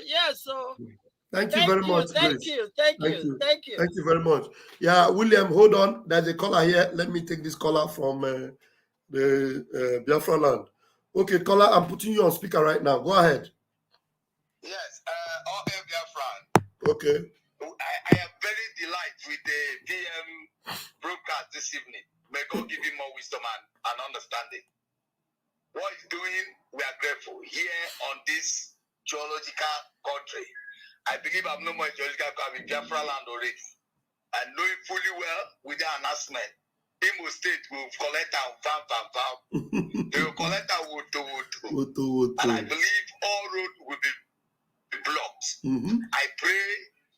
Thank you very much. Thank you very much. Yeah, William, hold on. There's a caller here. Let me take this caller from the Biafra land. Okay, caller, I'm putting you on speaker right now. Go ahead. Yes, all Biafra. Okay. I am very delighted with the PM broadcast this evening. May God give him more wisdom and understanding. What he's doing, we are grateful. Here on this geological country, I believe I'm no more geological country, Biafra land already. And knowing fully well with the announcement, Imo State will collect our vam. They will collect our wood. And I believe all roads will be blocked. I pray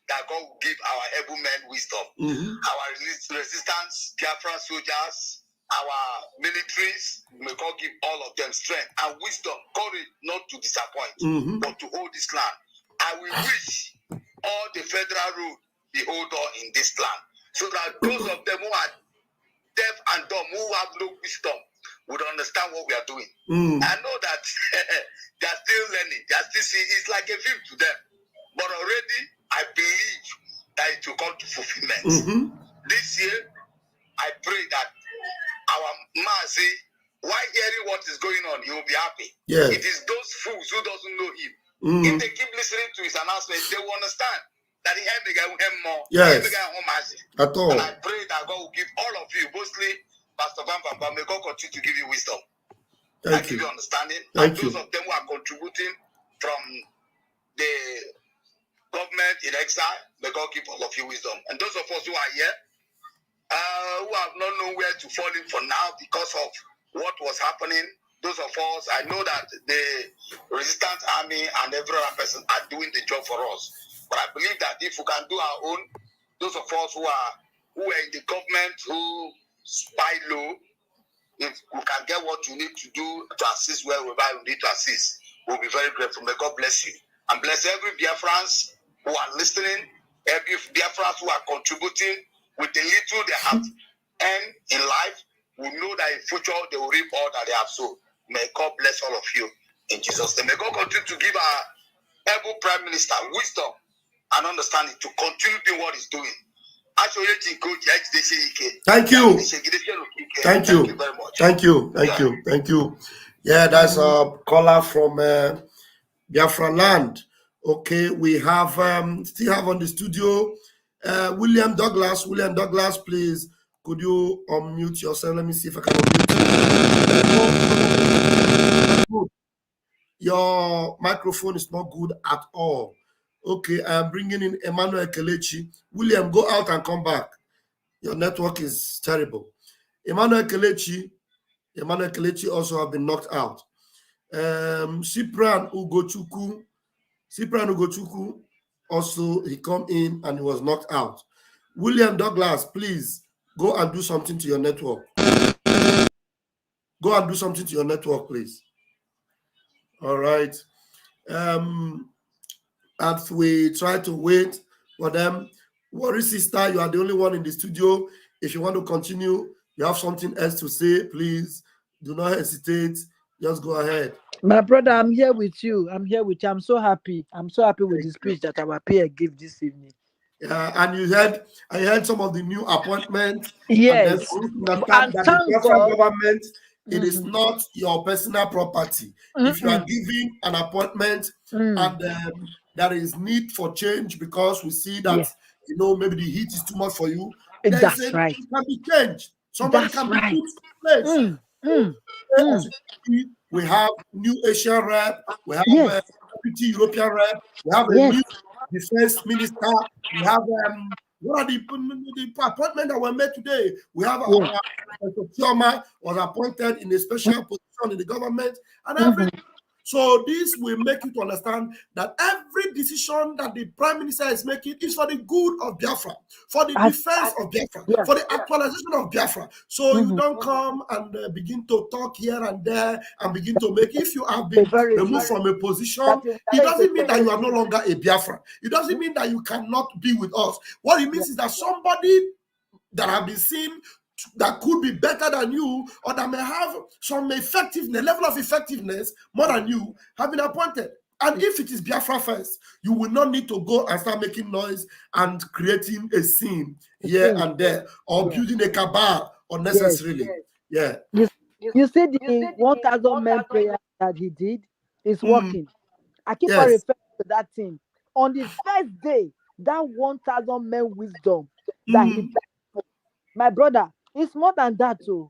that God will give our able men wisdom, our resistance, Biafra soldiers, our militaries, may God give all of them strength and wisdom, courage not to disappoint, but to hold this land. I will wish all the federal road be hold on in this land, so that those of them who are deaf and dumb, who have no wisdom, would understand what we are doing. I know that they are still learning, they are still seeing, it's like a film to them, but already I believe that it will come to fulfillment. This year, I pray that our Mazi, while hearing what is going on, he will be happy. Yeah. It is those fools who doesn't know him. If they keep listening to his announcements, they will understand that he had the guy more. Yes. At all. And I pray that God will give all of you, mostly Pastor Van, may God continue to give you wisdom. Thank you. Give you understanding. Thank and those of them who are contributing from the government in exile, may God give all of you wisdom. And those of us who are here, who have not known where to fall in for now because of what was happening, those of us, I know that the resistance army and every other person are doing the job for us. But I believe that if we can do our own, those of us who are in the government, who spy low, if we can get what you need to do to assist wherever we need to assist, we'll be very grateful. May God bless you. And bless every Biafrans who are listening, every Biafrans who are contributing with the little they have earned in life, will know that in future they will reap all that they have sown. May God bless all of you in Jesus' name. May God continue to give our able Prime Minister wisdom and understanding to continue doing what he's doing. Thank you. Thank you. Thank you very much. Thank you. Yeah, that's a caller from Biafra land. Okay, we have still have on the studio William Douglas. William Douglas, please, could you unmute yourself? Let me see if I can unmute you. Your microphone is not good at all. Okay, I'm bringing in Emmanuel Kelechi. William, go out and come back. Your network is terrible. Emmanuel Kelechi also have been knocked out. Cyprian Ugochukwu also, he come in and he was knocked out. William Douglas, please go and do something to your network. Go and do something to your network, please. All right. As we try to wait for them, Worry Sister, you are the only one in the studio. If you want to continue, you have something else to say, please do not hesitate. Just go ahead. My brother, I'm here with you. I'm so happy. I'm so happy with the speech that our peer gave this evening. And I heard some of the new appointments. Yes. And thank the government, it is not your personal property. If you are giving an appointment and there is need for change because we see that maybe the heat is too much for you, that's right. It can be changed. Somebody can be put in place. We have new Asian rep. We have Yes. deputy European rep. We have a Yes. new defense minister. We have what are the appointments that were made today? We have our Chioma was appointed in a special position in the government and everything. So this will make you to understand that every decision that the prime minister is making is for the good of Biafra, for the defense of Biafra, for the actualization of Biafra. So you don't come and begin to talk here and there and begin to make, if you have been removed from a position, it doesn't mean that you are no longer a Biafra. It doesn't mean that you cannot be with us. What it means is that somebody that have been seen that could be better than you, or that may have some effectiveness, level of effectiveness more than you, have been appointed. And if it is Biafra first, you will not need to go and start making noise and creating a scene here and there, or building a cabal unnecessarily. Yeah. You see the 1,000 men prayer that he did is working. I keep on referring to that thing. On the first day, that 1,000 men wisdom that he, my brother, it's more than that too.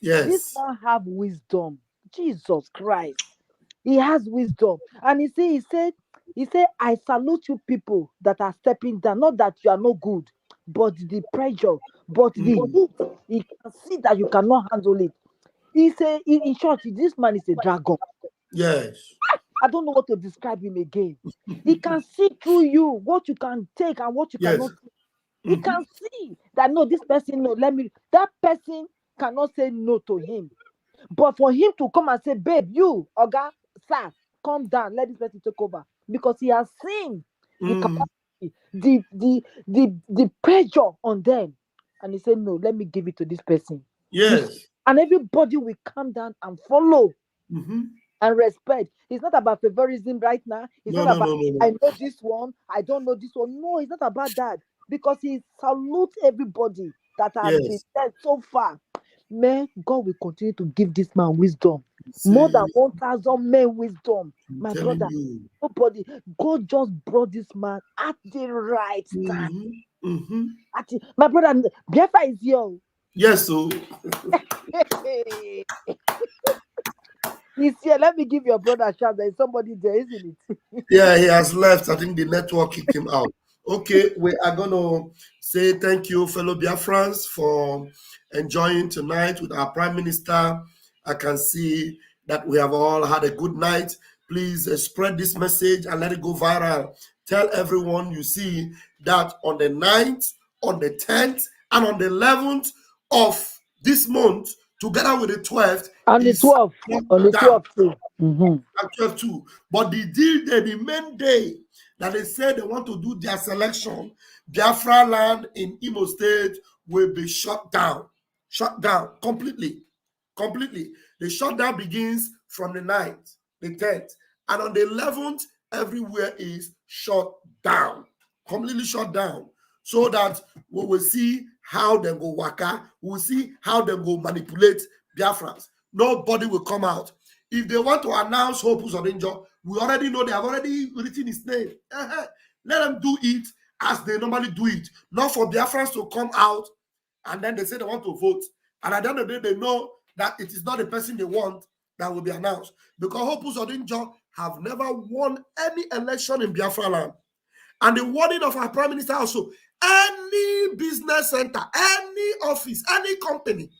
Yes. This man have wisdom. Jesus Christ. He has wisdom. And he said, I salute you people that are stepping down. Not that you are no good, but the pressure, but the heat. He can see that you cannot handle it. He said, in short, this man is a dragon. Yes. I don't know what to describe him again. He can see through you what you can take and what you cannot take. He can see that, no, this person, no, that person cannot say no to him. But for him to come and say, babe, you, Oga, sir, calm down, let this person take over. Because he has seen the capacity, the pressure on them. And he said, no, let me give it to this person. Yes. And everybody will calm down and follow. And respect. It's not about favorism right now. It's not about, I know this one, I don't know this one. No, it's not about that. Because he salutes everybody that has been there so far. Man, God will continue to give this man wisdom. More than 1,000 men wisdom. My brother, nobody. God just brought this man at the right time. My brother, Biafra is here. Yes, so. He's here. Let me give your brother a shout. There is somebody there, isn't it? Yeah, he has left. I think the network kicked him out. Okay, we are going to say thank you, fellow Biafrans, for enjoying tonight with our Prime Minister. I can see that we have all had a good night. Please spread this message and let it go viral. Tell everyone you see that on the 9th, on the 10th, and on the 11th of this month, together with the 12th, on the 12th, on the 12th too. And 12th too. But the deal day, the main day that they said they want to do their selection, Biafra land in Imo State will be shut down completely. The shutdown begins from the 9th, the 10th, and on the 11th, everywhere is shut down, completely shut down, so that we will see how they go waka, we will see how they go manipulate Biafrans. Nobody will come out. If they want to announce Hope Uzodinjo, we already know they have already written his name. Let them do it as they normally do it, not for Biafrans to come out and then they say they want to vote. And at the end of the day, they know that it is not the person they want that will be announced. Because Hope Uzodinjo have never won any election in Biafra land. And the warning of our Prime Minister also, any business center, any office, any company,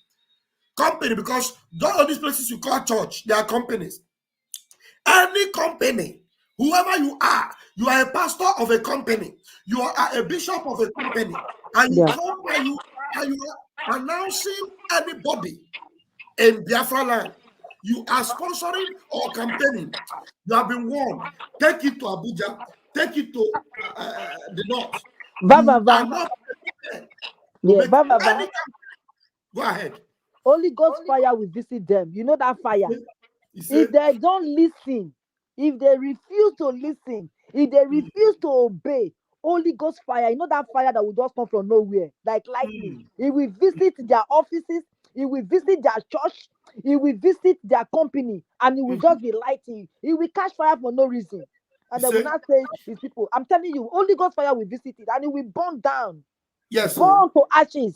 because all these places you call church, they are companies. Any company, whoever you are a pastor of a company, you are a bishop of a company, and you come and you are announcing anybody in Biafra land, you are sponsoring or campaigning, you have been warned. Take it to Abuja, take it to the north. Go ahead. Holy Ghost fire will visit them. You know that fire. If they don't listen, if they refuse to listen, if they refuse to obey, Holy Ghost fire, you know that fire that will just come from nowhere, like lightning. It will visit their offices, it will visit their church, it will visit their company, and it will just be lighting. It will catch fire for no reason. And they will not say these people. I'm telling you, Holy Ghost fire will visit it and it will burn down. Yes. Burn to ashes.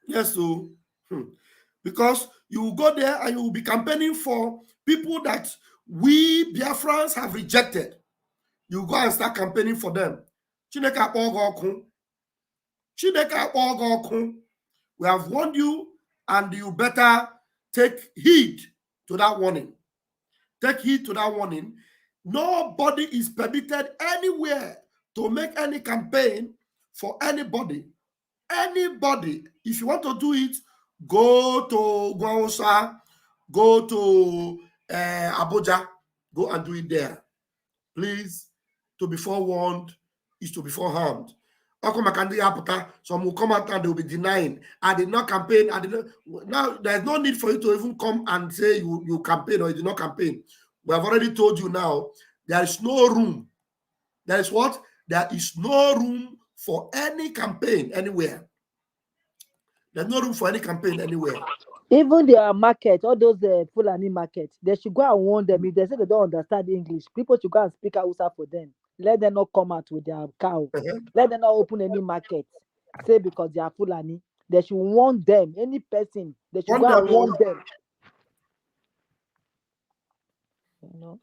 Yes, so because You will go there and you will be campaigning for people that we Biafrans have rejected. You go and start campaigning for them. Chineke akpọ ọkụ. We have warned you, and you better take heed to that warning. Take heed to that warning. Nobody is permitted anywhere to make any campaign for anybody. Anybody, if you want to do it, go to Gwaosa, go to Abuja, go and do it there. Please, to be forewarned is to be forearmed. Some will come out and they will be denying. I did not campaign. I did not. Now there's no need for you to even come and say you campaign or you did not campaign. We have already told you now. There is no room. There is what? There is no room for any campaign anywhere. There's no room for any campaign anywhere. Even their market, all those Fulani markets, they should go and warn them. If they say they don't understand English, people should go and speak Hausa for them. Let them not come out with their cow. Let them not open any market. Say because they are Fulani. They should warn them. Any person, they should go and warn them. You know?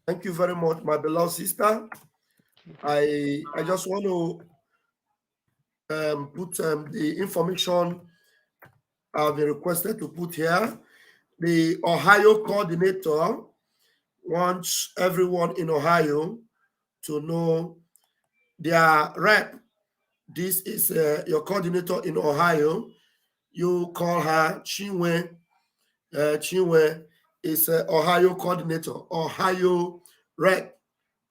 Thank you very much, my beloved sister. I just want to put the information I've been requested to put here. The Ohio coordinator wants everyone in Ohio to know their rep. This is your coordinator in Ohio. You call her Chinwe. Chinwe is Ohio coordinator, Ohio rep.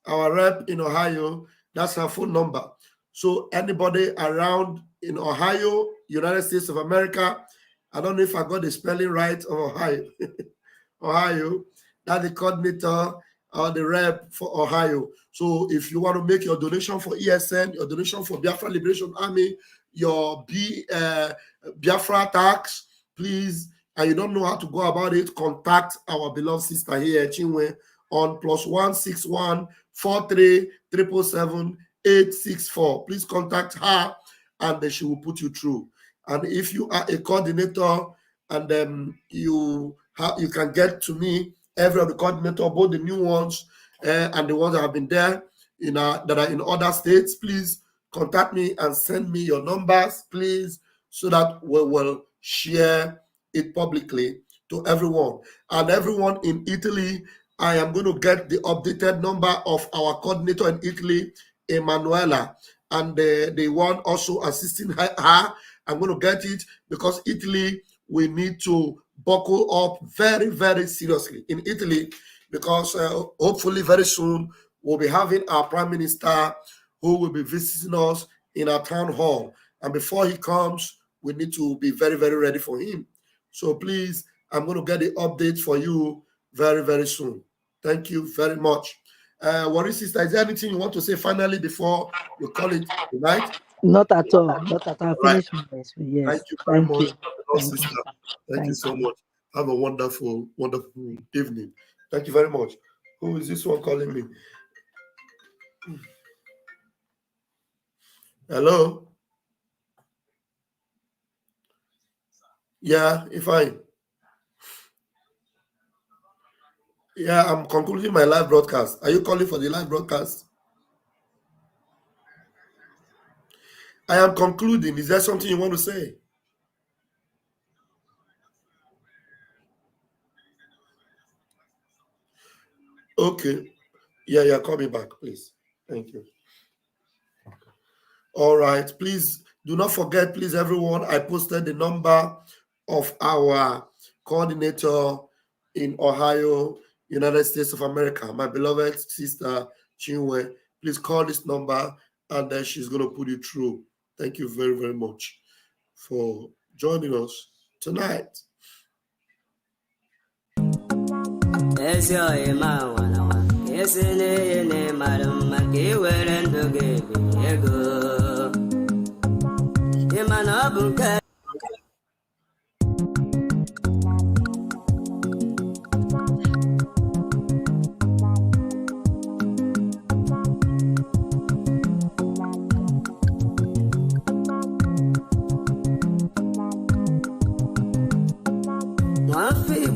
Our rep in Ohio, that's her phone number. So anybody around in Ohio, United States of America, I don't know if I got the spelling right of Ohio. Ohio, that's the coordinator or the rep for Ohio. So if you want to make your donation for ESN, your donation for Biafra Liberation Army, your Biafra tax, please, and you don't know how to go about it, contact our beloved sister here, Chinwe, on +161 43 777 864. Please contact her and then she will put you through. And if you are a coordinator and you can get to me, every of the coordinator, both the new ones and the ones that have been there that are in other states, please contact me and send me your numbers, please, so that we will share it publicly to everyone. And everyone in Italy, I am going to get the updated number of our coordinator in Italy, Emanuela, and the one also assisting her. I'm going to get it because Italy, we need to buckle up very, very seriously in Italy because hopefully very soon we'll be having our Prime Minister who will be visiting us in our town hall. And before he comes, we need to be very, very ready for him. So please, I'm going to get the update for you very, very soon. Thank you very much. Warri sister, is there anything you want to say finally before you call it tonight? Not at all. Not at all. Right. Finish. Yes. Thank you very much, Thank sister. you. Thank you so much. Have a wonderful, wonderful evening. Thank you very much. Who is this one calling me? Hello? Yeah, fine. Yeah, I'm concluding my live broadcast. Are you calling for the live broadcast? I am concluding. Is there something you want to say? Okay. Yeah, call me back, please. Thank you. All right. Please do not forget, please, everyone, I posted the number of our coordinator in Ohio, United States of America, my beloved sister, Chinwe. Please call this number and then she's going to put you through. Thank you very, very much for joining us tonight.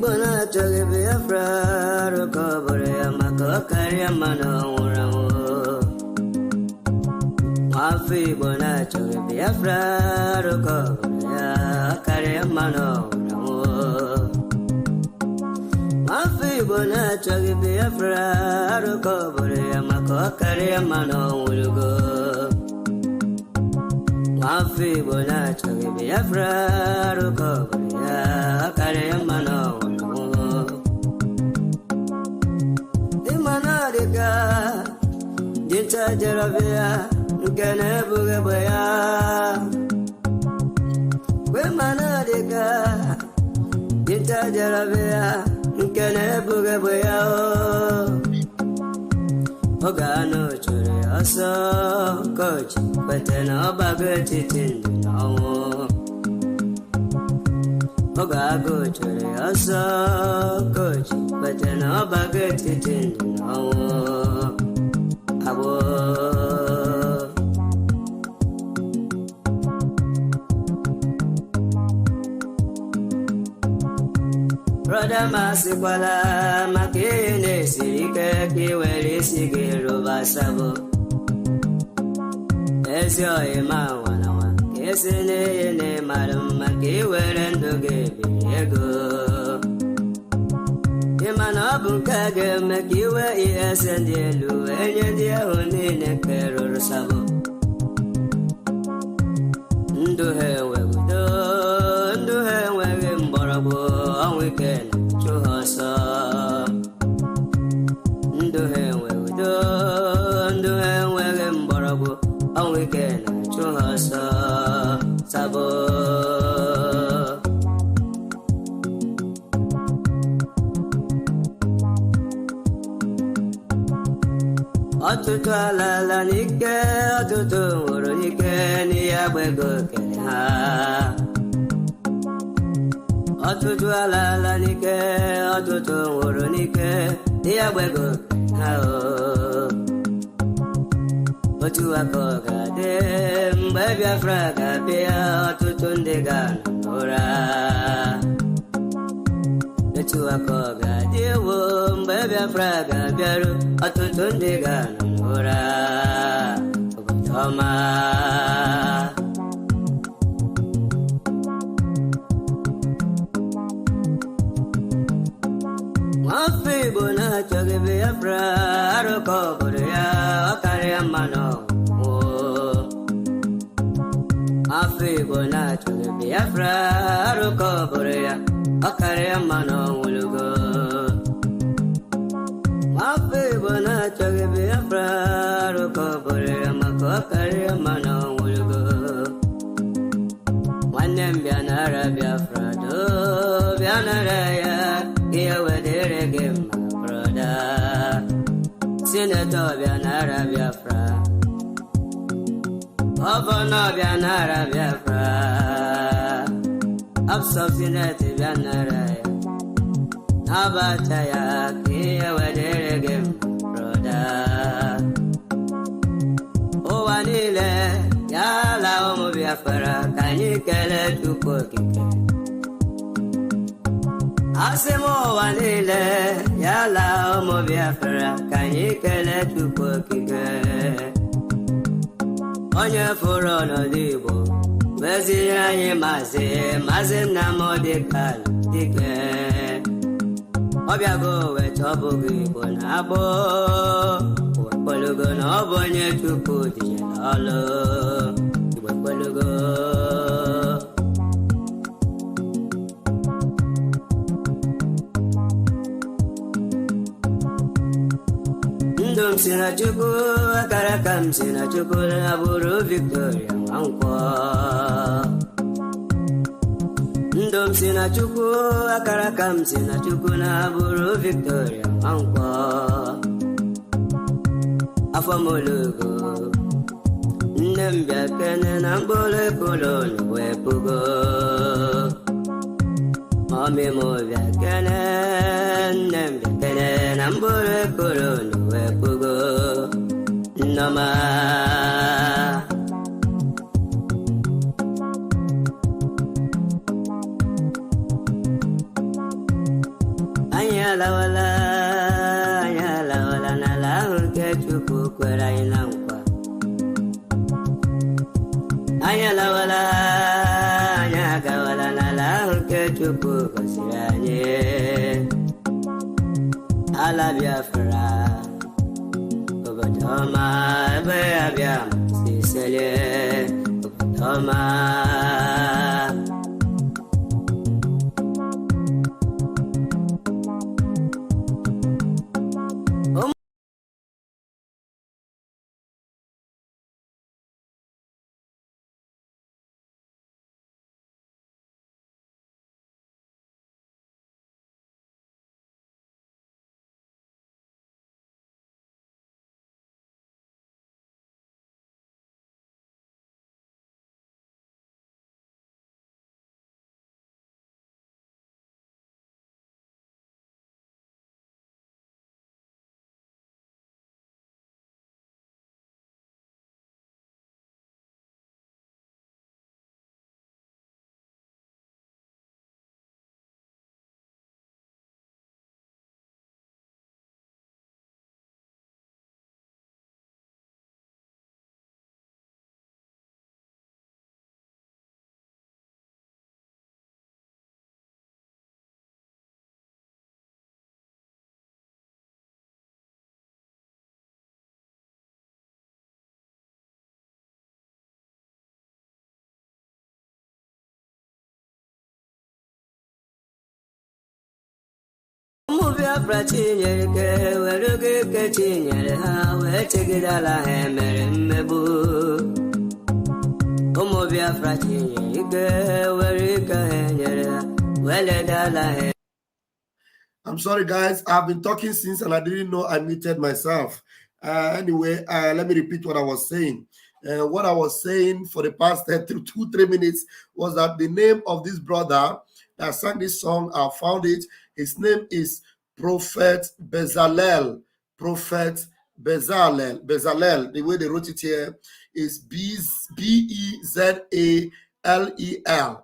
Igbo na-achọghị Biafra arụkọ bụrụ ya maka ọ karịa mmanụ ọnwụrụ anwụ. Nwafọ Igbo na-achọghị Biafra arụkọ bụrụ ya ọ karịa mmanụ ọnwụrụ anwụ. Nwafọ Igbo na-achọghị Biafra arụkọ bụrụ ya maka ọ karịa mmanụ ọnwụrụgo. Nwafọ Igbo na-achọghị Biafra arụkọ bụrụ ya ọ karịa mmanụ ọnwụrụgo. Ịma na ọ dịka dinta jerọbịa nke na-ebughị egbe ya. Ịma na ọ dịka dinta jerọbịa nke na-ebughị egbe ya. Oge anụ chụrụ ya ọsọ kochi kwete na ọgbago etiti ndụ na ọnwụ. Oge agụ chụrụ ya ọsọ kochi kwete na ọgbago etiti ndụ na ọnwụ. Agboo Brother Masikwala maka ihe na-esiri ike ka i were isi gị rụba sabo. Ezi oyi ma nwananwa ka esi n'ihe na-ịmarụ mma ka i were ndụ gị biri ego. Ịma na ọ bụ nke a ga-eme ka i wee ihe ese ndị elu wee nye ndị ahụ niile nke rụrụ sabo. Ndụ ha enweghị udo, ndụ ha enweghị mgbọrọgwụ, ọnwụ ike na-achụ ha ọsọ. Ndụ ha enweghị udo, ndụ ha enweghị mgbọrọgwụ, ọnwụ ike na-achụ ha ọsọ. Sabo ọtụtụ alala n'ike, ọtụtụ nwụrụ n'ike n'ihe agbego kere ha. Ọtụtụ alala n'ike, ọtụtụ nwụrụ n'ike n'ihe agbego kere ha. Otu aka ọ ga-adị mgbe Biafra ga-abịa, ọtụtụ ndị ga-anọ n'ụra. Otu aka ọ ga-adị ewo mgbe Biafra ga-abịaru, ọtụtụ ndị ga-anọ n'ụra. Obodo ọma Nwafọ Igbo na-achọghị Biafra arụkọ obodo ya ọ karịa mmanụ ọnwụ. Nwafọ Igbo na-achọghị Biafra arụkọ obodo ya ọ karịa mmanụ ọnwụlugo. Nwafọ Igbo na-achọghị Biafra arụkọ obodo ya maka ọ karịa mmanụ ọnwụlugo. Nwanne m bịa nara Biafra doo, bịa nara ya ihe wedere gị mma broda. Sinetọ bịa nara Biafra, gọvanọ bịa nara Biafra, absọ sineti bịa nara ya, n'abacha ya ka ihe wedere gị mma broda. Ụwa niile ya ala ụmụ Biafra ka anyị kelee Chukwu okike. Asị m ụwa niile ya ala ụmụ Biafra ka anyị kelee Chukwu okike. Onye fụrụ ọnọdụ Igbo wezie anyị Maazị Nnamdi Kanu Dike. Ọ bịago wee chọbụghị Igbo na-agbụ Igbo na ọ bụ onye Chukwu tinyere ọlụ. Igbo ekwelugo ndụ m si na Chukwu, akara aka m si na Chukwu, na bụrụ Victoria Nwankwọ. Ndụ m si na Chukwu, akara aka m si na Chukwu, na bụrụ Victoria Nwankwọ. Afọ m olugo nne m bịa kene na mkpụrụ ekolo wee pugo. Mọmị m bịa kene, nne m bịa kene na mkpụrụ ekolo wee pugo. Nnọma wala na la nke chukwu kwere anyị na nkwa. Anya agawala na la nke chukwu gosiri anyị. Ala Biafra, obodo ọma ebe abịa sisele obodo ọma. Biafra chinyere ke were ke chinyere ha wee chegidala ha mere mmegbu. Ụmụ Biafra chinyere ke were ke ha nyere ha wee ledala ha. I'm sorry, guys. I've been talking since and I didn't know I muted myself. Anyway, let me repeat what I was saying. What I was saying for the past 2-3 minutes was that the name of this brother that sang this song, I found it. His name is Prophet Bezalel. Prophet Bezalel. Bezalel. The way they wrote it here is B-E-Z-A-L-E-L.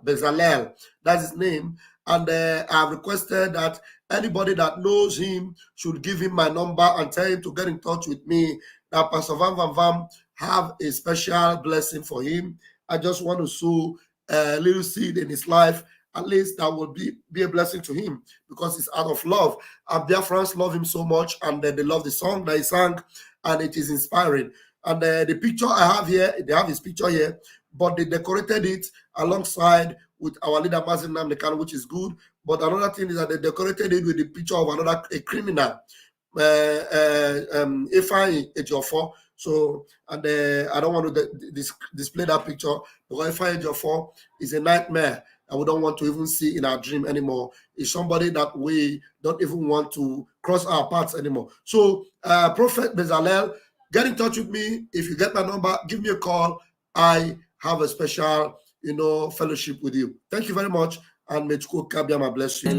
Bezalel. That's his name. And I've requested that anybody that knows him should give him my number and tell him to get in touch with me. That Pastor Van Van Van have a special blessing for him. I just want to sow a little seed in his life. At least that will be a blessing to him because it's out of love. And their friends love him so much and they love the song that he sang and it is inspiring. And the picture I have here, they have his picture here, but they decorated it alongside with our leader Mazin Namdekan, which is good. But another thing is that they decorated it with the picture of a criminal, Efai Ejiofor. So, and I don't want to display that picture because Efai Ejiofor is a nightmare and we don't want to even see in our dream anymore. It's somebody that we don't even want to cross our paths anymore. So, Prophet Bezalel, get in touch with me. If you get my number, give me a call. I have a special, fellowship with you. Thank you very much. And may Chukwu Kabiama bless you.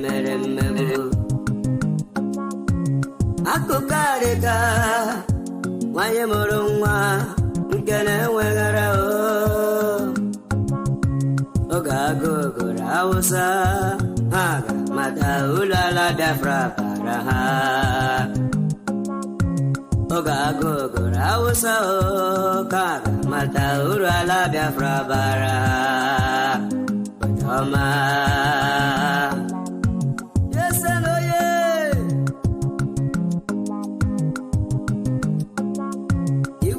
Yes, and oh yeah.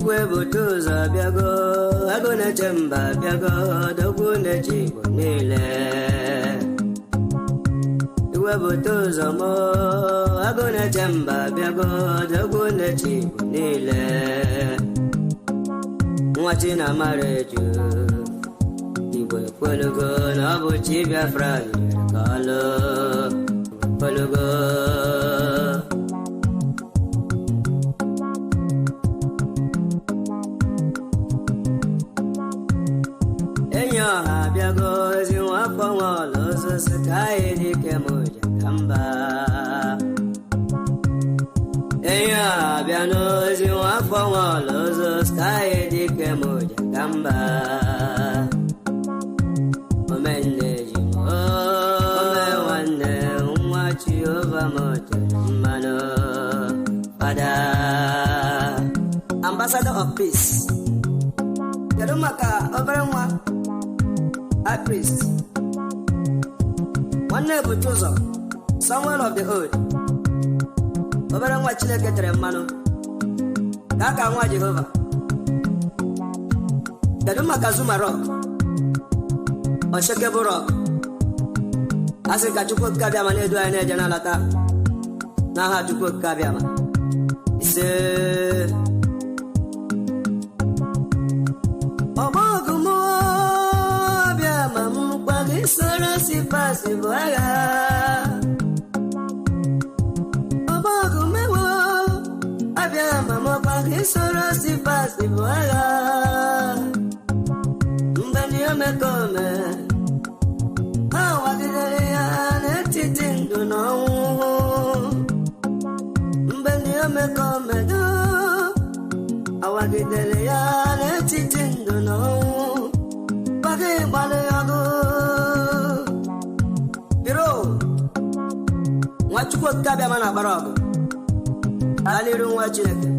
Butuza biago, agona chemba biago, dogune chigo nile. Butuza mo, agona chemba biago, dogune chigo nile. Mwachina mareju, igwe polugo, nabuchi biafra, kalo, polugo. Sky di kemoja kamba eya biano zi wa kwa lozo sky di kemoja kamba omende jimo ome wane umwachi ova moja peace. Kedu maka obere nwa high priest nwanne ebuchi ụzọ Samuel of the old obere nwa Chineke tere mmanụ ka aka nwa Jehova. Kedu maka Zuma Rock Unshakable Rock asị ka Chukwu okike abịama na-edu anyị na-eje n'alata n'aha Chukwu okike abịama ise ọgbọgụmụ abịama m kwaga isoro si pasi bụ agha ọgbọgụmewo abịama m kwaga isoro si pasi bụ agha mgbe ndị omekome ha wagidere ya n'etiti ndụ na ọnwụ mgbe ndị omekome do awagidere ya n'etiti ndụ na ọnwụ gbaga ịgbalị ọgụ biro nwa Chukwu okike abịama na-agbara ọgụ gaa n'iru nwa Chineke.